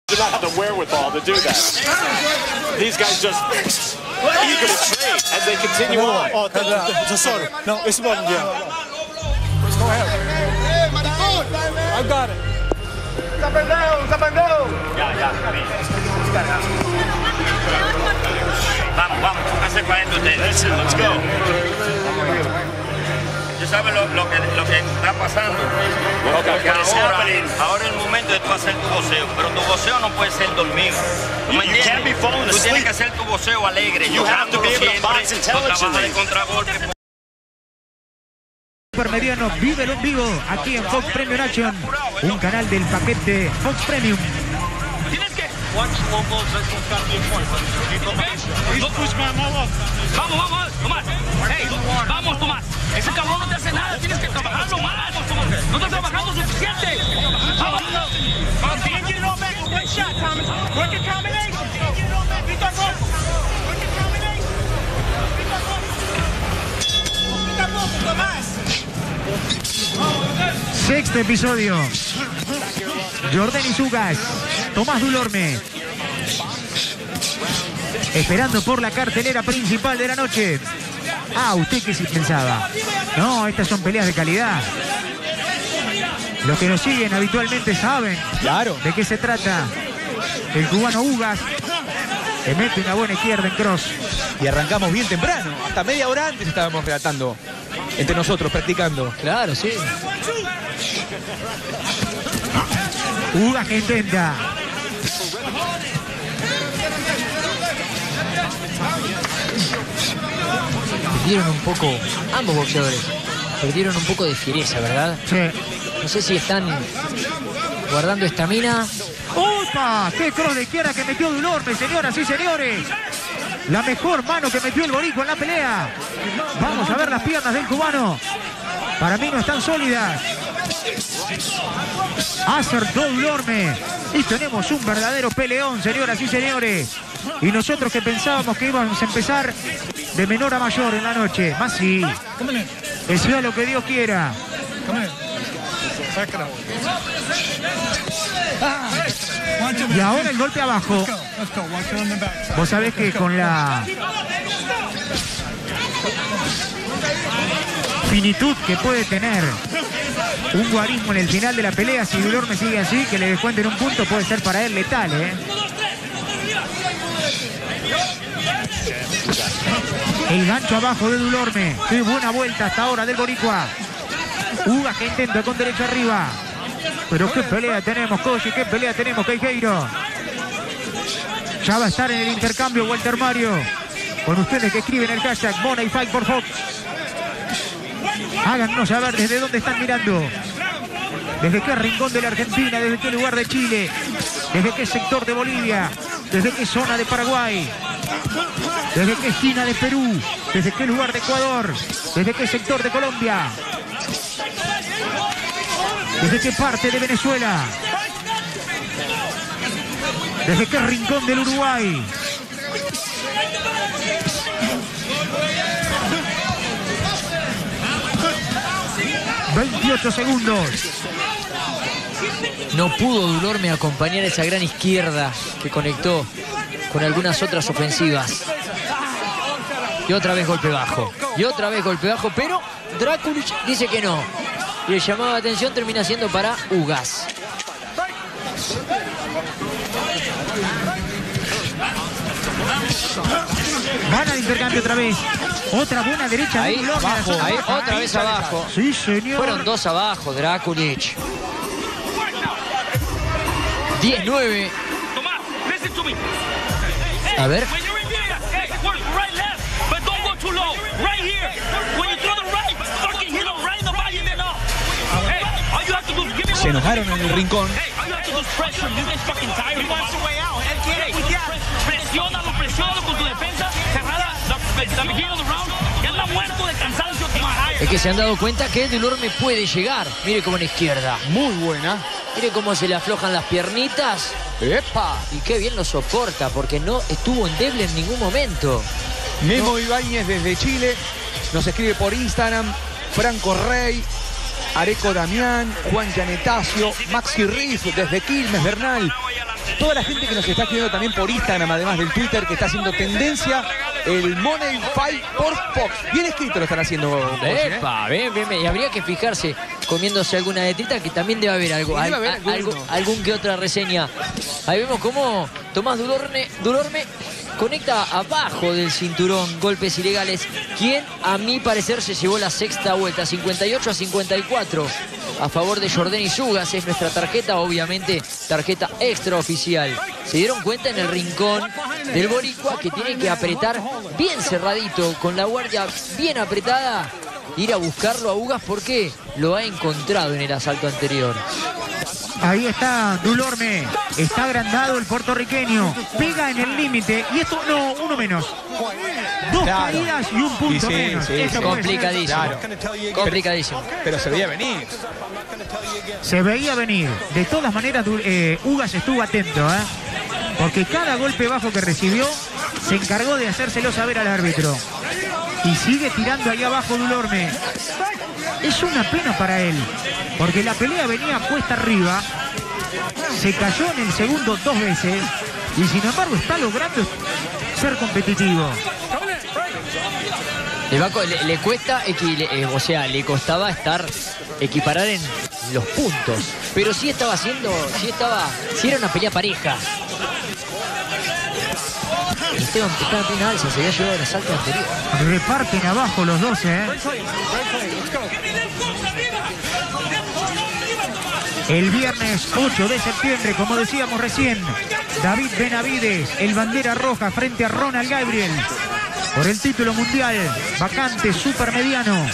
Speaker 2: do not have the wherewithal to do that. These guys just eager to trade as they continue on.
Speaker 6: Oh, sorry. No, it's about yeah. Go ahead. I got it.
Speaker 13: Vamos, pónganse para adentro ustedes.
Speaker 14: Let's go.
Speaker 13: ¿Tú sabes lo que está pasando? Porque ahora es el momento de tú hacer tu boxeo, pero tu boxeo no puede ser dormido.
Speaker 14: You can't be falling
Speaker 13: Tú tienes
Speaker 14: asleep.
Speaker 13: que hacer tu boxeo alegre.
Speaker 14: You have to be able to box intelligently.
Speaker 16: Mediano, vívelo en vivo aquí en Fox Premium Action, un canal del paquete Fox Premium.
Speaker 13: Vamos, Tomás. Hey, vamos, Tomás. Ese cabrón no te hace nada, tienes que trabajarlo más. No estás trabajando
Speaker 16: Sexto episodio. Jordanis Ugas, Tomás Dulorme, esperando por la cartelera principal de la noche. ¿Usted qué sí pensaba? No, estas son peleas de calidad. Los que nos siguen habitualmente saben de qué se trata. El cubano Ugas que mete una buena izquierda en cross.
Speaker 17: Y arrancamos bien temprano. Hasta media hora antes estábamos relatando entre nosotros, practicando.
Speaker 8: Claro, sí.
Speaker 16: Ugas que intenta.
Speaker 18: Perdieron un poco, ambos boxeadores, perdieron un poco de fiereza, ¿verdad?
Speaker 16: Sí.
Speaker 18: No sé si están guardando estamina.
Speaker 16: ¡Opa! ¡Qué cross de izquierda que metió Dulorme, señoras y señores! La mejor mano que metió el boricua en la pelea. Vamos a ver las piernas del cubano. Para mí no están sólidas. Acertó Dulorme. Y tenemos un verdadero peleón, señoras y señores. Y nosotros que pensábamos que íbamos a empezar de menor a mayor en la noche. Más sí. Que sea lo que Dios quiera. Y ahora el golpe abajo. Vos sabés que con la finitud que puede tener un guarismo en el final de la pelea, si Dulorme sigue así, que le descuenten un punto, puede ser para él letal, ¿eh? El gancho abajo de Dulorme. Qué buena vuelta hasta ahora del boricua. Ugas que intenta con derecha arriba. Pero qué pelea tenemos, Koji, qué pelea tenemos, Queijeiro. Ya va a estar en el intercambio Walter Mario. Con ustedes que escriben el hashtag Money Fight por Fox. Háganos saber desde dónde están mirando. Desde qué rincón de la Argentina, desde qué lugar de Chile, desde qué sector de Bolivia, desde qué zona de Paraguay, desde qué esquina de Perú, desde qué lugar de Ecuador, desde qué sector de Colombia, desde qué parte de Venezuela, desde qué rincón del Uruguay. ...28 segundos.
Speaker 18: No pudo Dulorme acompañar esa gran izquierda que conectó con algunas otras ofensivas. Y otra vez golpe bajo. Y otra vez golpe bajo, pero Drakulic dice que no. Y el llamado de atención termina siendo para Ugas.
Speaker 16: Van al intercambio otra vez. Otra buena derecha.
Speaker 8: Ahí, abajo, ahí, otra vez abajo.
Speaker 16: Sí, señor.
Speaker 18: Fueron dos abajo, Drakulic. 10-9. A ver.
Speaker 17: Se enojaron en el rincón.
Speaker 13: Presiónalo con tu defensa cerrada. Ya anda muerto de cansancio.
Speaker 18: Es que se han dado cuenta que Dulorme puede llegar. Mire cómo en izquierda.
Speaker 17: Muy buena.
Speaker 18: Mire cómo se le aflojan las piernitas.
Speaker 17: ¡Epa!
Speaker 18: Y qué bien lo soporta, porque no estuvo endeble en ningún momento.
Speaker 17: Memo Ibáñez desde Chile nos escribe por Instagram. Franco Rey, Areco Damián, Juan Yanetacio, Maxi Riff desde Quilmes, Bernal. Toda la gente que nos está escribiendo también por Instagram, además del Twitter, que está haciendo tendencia, el Money Fight por Fox. Bien escrito lo están haciendo.
Speaker 18: Epa, bien. Y habría que fijarse, comiéndose alguna letrita, que también debe haber algún que otra reseña. Ahí vemos cómo Tomás Dulorme conecta abajo del cinturón, golpes ilegales. Quien, a mi parecer, se llevó la sexta vuelta, 58-54. A favor de Jordanis Ugas, es nuestra tarjeta, obviamente, tarjeta extraoficial. Se dieron cuenta en el rincón del boricua que tiene que apretar bien cerradito, con la guardia bien apretada, ir a buscarlo a Ugas porque lo ha encontrado en el asalto anterior.
Speaker 16: Ahí está Dulorme. Está agrandado el puertorriqueño. Pega en el límite. Y esto, no, uno menos. Dos caídas y un punto menos.
Speaker 18: Eso complicadísimo. Complicadísimo.
Speaker 17: Pero se veía venir.
Speaker 16: Se veía venir. De todas maneras, Ugas estuvo atento, porque cada golpe bajo que recibió se encargó de hacérselo saber al árbitro. Y sigue tirando ahí abajo Dulorme. Es una pena para él, porque la pelea venía cuesta arriba. Se cayó en el segundo 2 veces y sin embargo está logrando ser competitivo.
Speaker 18: Le cuesta, o sea, le costaba equiparar en los puntos. Pero sí estaba haciendo, sí era una pelea pareja. Esteban está en plena alza, se había llevado el asalto anterior.
Speaker 16: Reparten abajo los dos, El viernes 8 de septiembre, como decíamos recién, David Benavides, el bandera roja frente a Ronald Gabriel. Por el título mundial, vacante supermediano.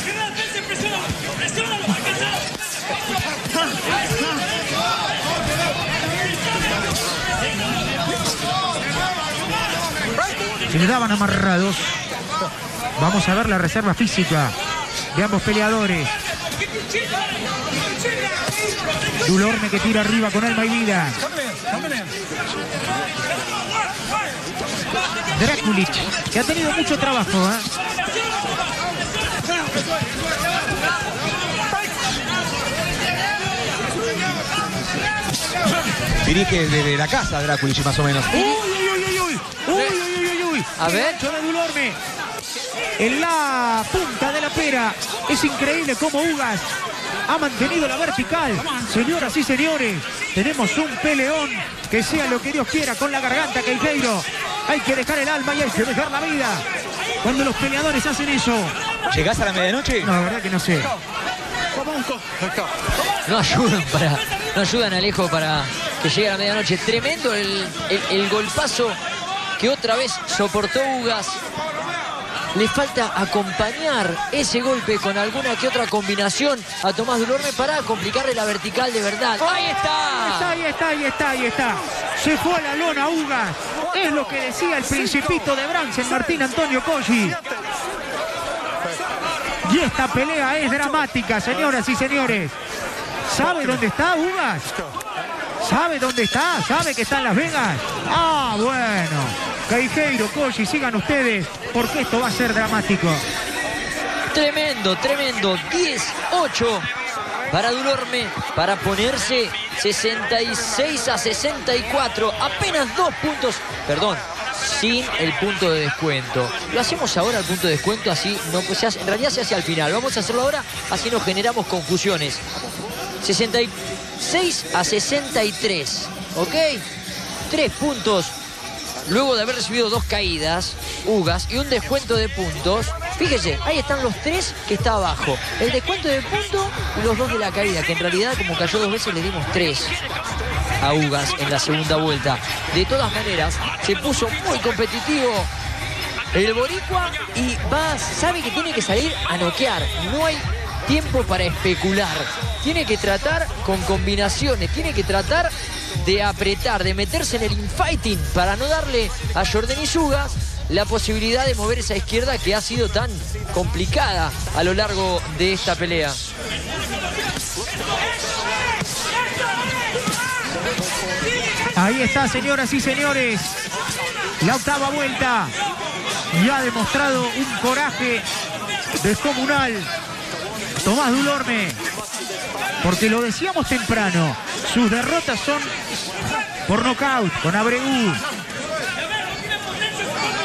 Speaker 16: Se quedaban amarrados. Vamos a ver la reserva física de ambos peleadores. Dulorme que tira arriba con alma y vida. Drakulic, que ha tenido mucho trabajo,
Speaker 17: Dirige desde la casa Drakulic, más o menos.
Speaker 16: Uy.
Speaker 18: A ver.
Speaker 16: De Dulorme. En la punta de la pera. Es increíble cómo Ugas ha mantenido la vertical. Señoras y señores, tenemos un peleón. Que sea lo que Dios quiera con la garganta, Queijeiro. Hay que dejar el alma y hay que dejar la vida. Cuando los peleadores hacen eso.
Speaker 17: ¿Llegás a la medianoche?
Speaker 16: No, la verdad que no sé.
Speaker 18: No ayudan Alejo para que llegue a la medianoche. Tremendo el golpazo que otra vez soportó Ugas. Le falta acompañar ese golpe con alguna que otra combinación a Tomás Dulorme para complicarle la vertical de verdad. ¡Ahí está!
Speaker 16: Ahí está. Se fue a la lona Ugas. Es lo que decía el principito de Bransen, Martín Antonio Colli. Y esta pelea es dramática, señoras y señores. ¿Sabe dónde está Ugas? ¿Sabe dónde está? ¿Sabe que está en Las Vegas? Ah, bueno. Queijeiro, Colli, sigan ustedes, porque esto va a ser dramático.
Speaker 18: Tremendo. 10-8 para Dulorme, para ponerse 66-64. Apenas 2 puntos, perdón, sin el punto de descuento. Lo hacemos ahora el punto de descuento, así no, pues en realidad se hace al final. Vamos a hacerlo ahora, así no generamos confusiones. 66-63, ¿ok? 3 puntos. Luego de haber recibido 2 caídas, Ugas, y un descuento de puntos. Fíjese, ahí están los 3 que está abajo. El descuento de puntos y los 2 de la caída, que en realidad como cayó 2 veces le dimos 3 a Ugas en la segunda vuelta. De todas maneras, se puso muy competitivo el boricua y sabe que tiene que salir a noquear. No hay tiempo para especular. Tiene que tratar con combinaciones, tiene que tratar de apretar, de meterse en el infighting para no darle a Jordanis Ugas la posibilidad de mover esa izquierda que ha sido tan complicada a lo largo de esta pelea.
Speaker 16: Ahí está, señoras y señores, la octava vuelta y ha demostrado un coraje descomunal Tomás Dulorme, porque lo decíamos temprano, sus derrotas son por nocaut, con Abreu,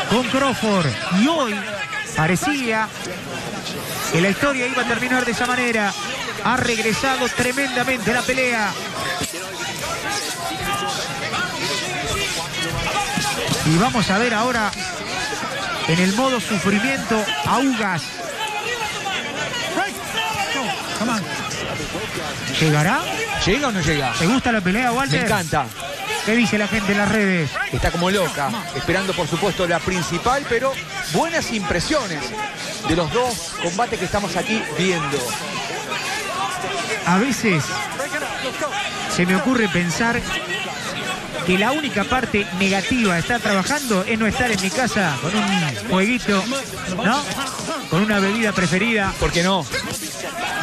Speaker 16: con Crawford, y hoy parecía que la historia iba a terminar de esa manera. Ha regresado tremendamente la pelea. Y vamos a ver ahora en el modo sufrimiento a Ugas. ¿Llegará?
Speaker 17: ¿Llega o no llega?
Speaker 16: ¿Te gusta la pelea, Walter?
Speaker 17: Me encanta.
Speaker 16: ¿Qué dice la gente en las redes?
Speaker 17: Está como loca, esperando por supuesto la principal, pero buenas impresiones de los 2 combates que estamos aquí viendo.
Speaker 16: A veces se me ocurre pensar que la única parte negativa de estar trabajando es no estar en mi casa con un jueguito, ¿no? Con una bebida preferida.
Speaker 17: ¿Por qué no?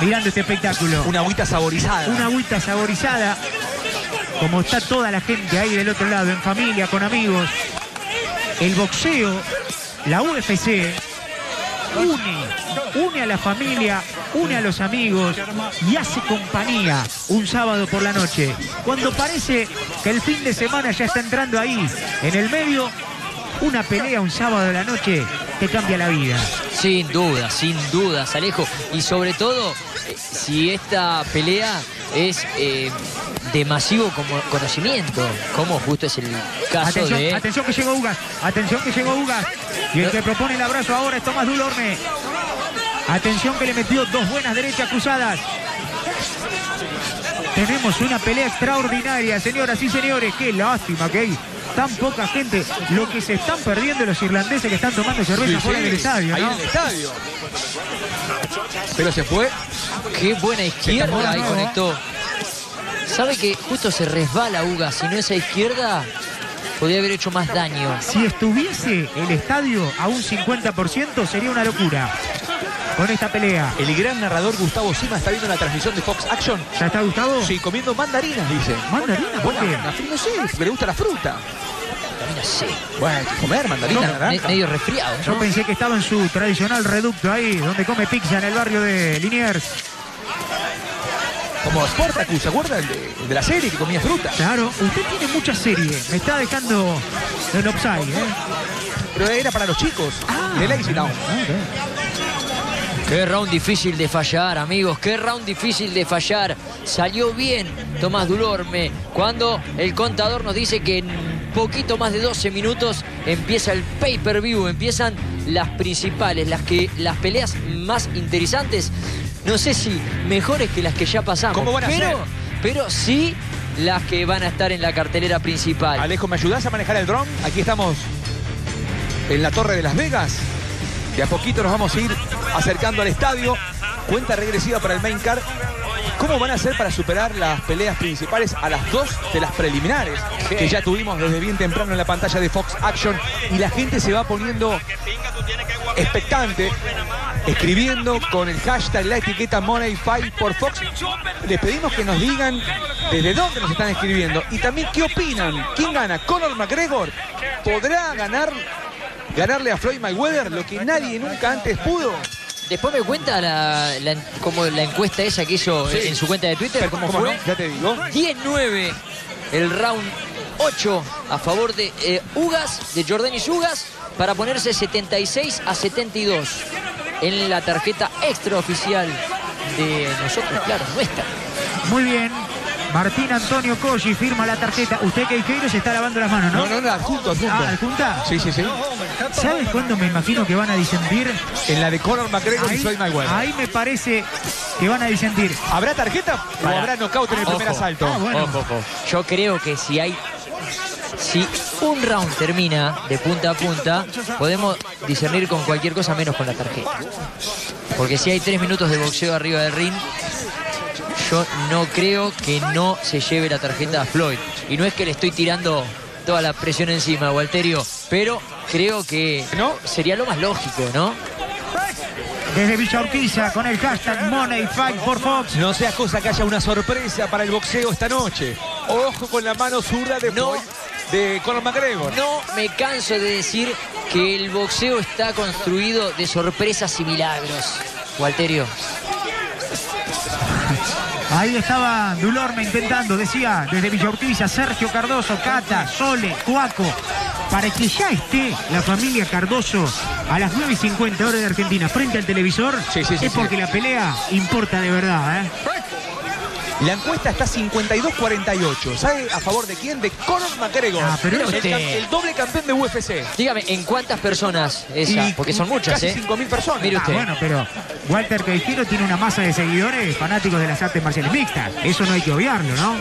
Speaker 16: Mirando este espectáculo.
Speaker 17: Una agüita saborizada.
Speaker 16: Una agüita saborizada. Como está toda la gente ahí del otro lado, en familia, con amigos. El boxeo, la UFC, une a la familia, une a los amigos y hace compañía un sábado por la noche. Cuando parece que el fin de semana ya está entrando ahí, en el medio, una pelea un sábado de la noche te cambia la vida.
Speaker 18: Sin duda, Alejo. Y sobre todo, si esta pelea es de masivo conocimiento, como justo es el caso
Speaker 16: Atención que llegó Ugas, atención que llegó Ugas. Y el que propone el abrazo ahora es Tomás Dulorme. Atención que le metió dos buenas derechas cruzadas. Tenemos una pelea extraordinaria, señoras y señores. Qué lástima que hay tan poca gente. Lo que se están perdiendo los irlandeses que están tomando cerveza fuera del estadio, ¿no?
Speaker 17: Ahí en el estadio. Pero se fue.
Speaker 18: Qué buena izquierda ahí conectó. Sabe que justo se resbala Ugas. Si no esa izquierda, podría haber hecho más daño.
Speaker 16: Si estuviese el estadio a un 50% sería una locura con esta pelea.
Speaker 17: El gran narrador Gustavo Sima está viendo la transmisión de Fox Action.
Speaker 16: ¿Ya está Gustavo?
Speaker 17: Sí, comiendo mandarinas, dice.
Speaker 16: ¿Mandarinas? ¿Por qué?
Speaker 17: No sé, me gusta la fruta.
Speaker 18: Mandarinas sí.
Speaker 17: Bueno, hay que comer mandarinas, naranja.
Speaker 18: Medio resfriado, ¿no?
Speaker 16: Yo pensé que estaba en su tradicional reducto ahí, donde come pizza en el barrio de Liniers.
Speaker 17: Como Sportacus, ¿se acuerdan de la serie que comía fruta?
Speaker 16: Claro, usted tiene mucha serie. Me está dejando en offside, ¿eh?
Speaker 17: Pero era para los chicos, de Lazy Town.
Speaker 18: Qué round difícil de fallar, amigos. Qué round difícil de fallar. Salió bien Tomás Dulorme cuando el contador nos dice que en poquito más de 12 minutos empieza el pay-per-view. Empiezan las principales, las peleas más interesantes. No sé si mejores que las que ya pasamos.
Speaker 17: ¿Cómo van a ser?
Speaker 18: Pero sí las que van a estar en la cartelera principal.
Speaker 17: Alejo, ¿me ayudás a manejar el dron? Aquí estamos en la Torre de Las Vegas. De a poquito nos vamos a ir acercando al estadio. Cuenta regresiva para el main card. ¿Cómo van a hacer para superar las peleas principales a las 2 de las preliminares? Que ya tuvimos desde bien temprano en la pantalla de Fox Action. Y la gente se va poniendo expectante, escribiendo con el hashtag, la etiqueta Money Fight por Fox. Les pedimos que nos digan desde dónde nos están escribiendo. Y también qué opinan. ¿Quién gana? ¿Conor McGregor podrá ganarle a Floyd Mayweather lo que nadie nunca antes pudo?
Speaker 18: Después me cuenta como la encuesta esa que hizo en su cuenta de Twitter. ¿Cómo fue?
Speaker 17: No? Ya te digo.
Speaker 18: 10-9 el round 8 a favor de Ugas, de Jordanis Ugas, para ponerse 76-72 en la tarjeta extraoficial de nosotros, claro, nuestra.
Speaker 16: Muy bien. Martín Antonio Colli firma la tarjeta. Usted, Queijeiro, se está lavando las manos, ¿no?
Speaker 17: No, adjunto.
Speaker 16: Ah, ¿adjunta?
Speaker 17: Sí.
Speaker 16: ¿Sabes cuándo me imagino que van a disentir?
Speaker 17: En la de Conor McGregor y Floyd Mayweather.
Speaker 16: Ahí me parece que van a disentir.
Speaker 17: ¿Habrá tarjeta o habrá knockout en el primer asalto?
Speaker 18: Ojo. Yo creo que si un round termina de punta a punta, podemos discernir con cualquier cosa menos con la tarjeta. Porque si hay 3 minutos de boxeo arriba del ring, yo no creo que no se lleve la tarjeta a Floyd. Y no es que le estoy tirando toda la presión encima, Walterio, pero creo que sería lo más lógico, ¿no?
Speaker 16: Desde Villa Urquiza con el hashtag Money Fight por Fox.
Speaker 17: No sea cosa que haya una sorpresa para el boxeo esta noche. Ojo con la mano zurda de Floyd, de Conor McGregor.
Speaker 18: No me canso de decir que el boxeo está construido de sorpresas y milagros, Walterio.
Speaker 16: Ahí estaba Dulorme intentando, decía, desde Villa Urquiza, Sergio Cardoso, Cata, Sole, Cuaco. Para que ya esté la familia Cardoso a las 9:50 horas de Argentina frente al televisor, es porque la pelea importa de verdad, ¿eh?
Speaker 17: La encuesta está 52-48. ¿Sabe a favor de quién? De Conor McGregor.
Speaker 18: Pero
Speaker 17: el doble campeón de UFC.
Speaker 18: Dígame, ¿en cuántas personas esa? Porque son muchas,
Speaker 17: casi 5.000 personas.
Speaker 18: Mire usted.
Speaker 16: Bueno, pero Walter Queijeiro tiene una masa de seguidores fanáticos de las artes marciales mixtas. Eso no hay que obviarlo, ¿no?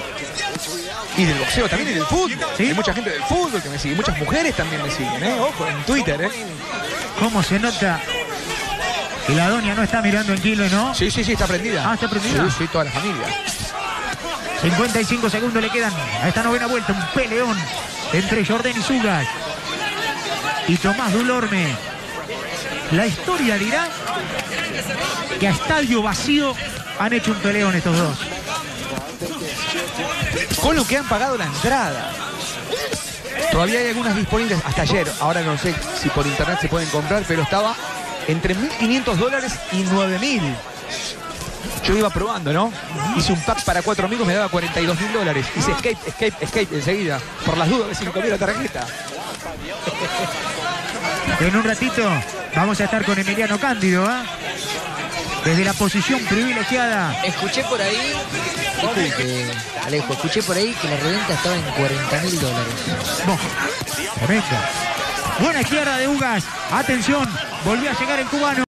Speaker 17: Y del boxeo también y del fútbol.
Speaker 16: ¿Sí?
Speaker 17: Hay mucha gente del fútbol que me sigue. Muchas mujeres también me siguen, ¿eh? Ojo, en Twitter, ¿eh?
Speaker 16: ¿Cómo se nota que la doña no está mirando en Quilmes, no?
Speaker 17: Sí, está prendida.
Speaker 16: Ah, ¿está prendida?
Speaker 17: Sí, toda la familia.
Speaker 16: 55 segundos le quedan a esta novena vuelta. Un peleón entre Jordan Ugas y Tomás Dulorme. La historia dirá que a estadio vacío han hecho un peleón estos dos.
Speaker 17: Con lo que han pagado la entrada. Todavía hay algunas disponibles hasta ayer. Ahora no sé si por internet se pueden comprar, pero estaba entre $1.500 y $9.000. Yo iba probando, ¿no? Hice un pack para 4 amigos, me daba $42.000. Hice escape enseguida. Por las dudas, a ver si me comía la tarjeta.
Speaker 16: En un ratito vamos a estar con Emiliano Cándido, ¿eh? Desde la posición privilegiada.
Speaker 18: Escuché por ahí, Alejo, escuché por ahí que la reventa estaba en $40.000.
Speaker 16: No, tremendo. Buena izquierda de Ugas. Atención, volvió a llegar el cubano.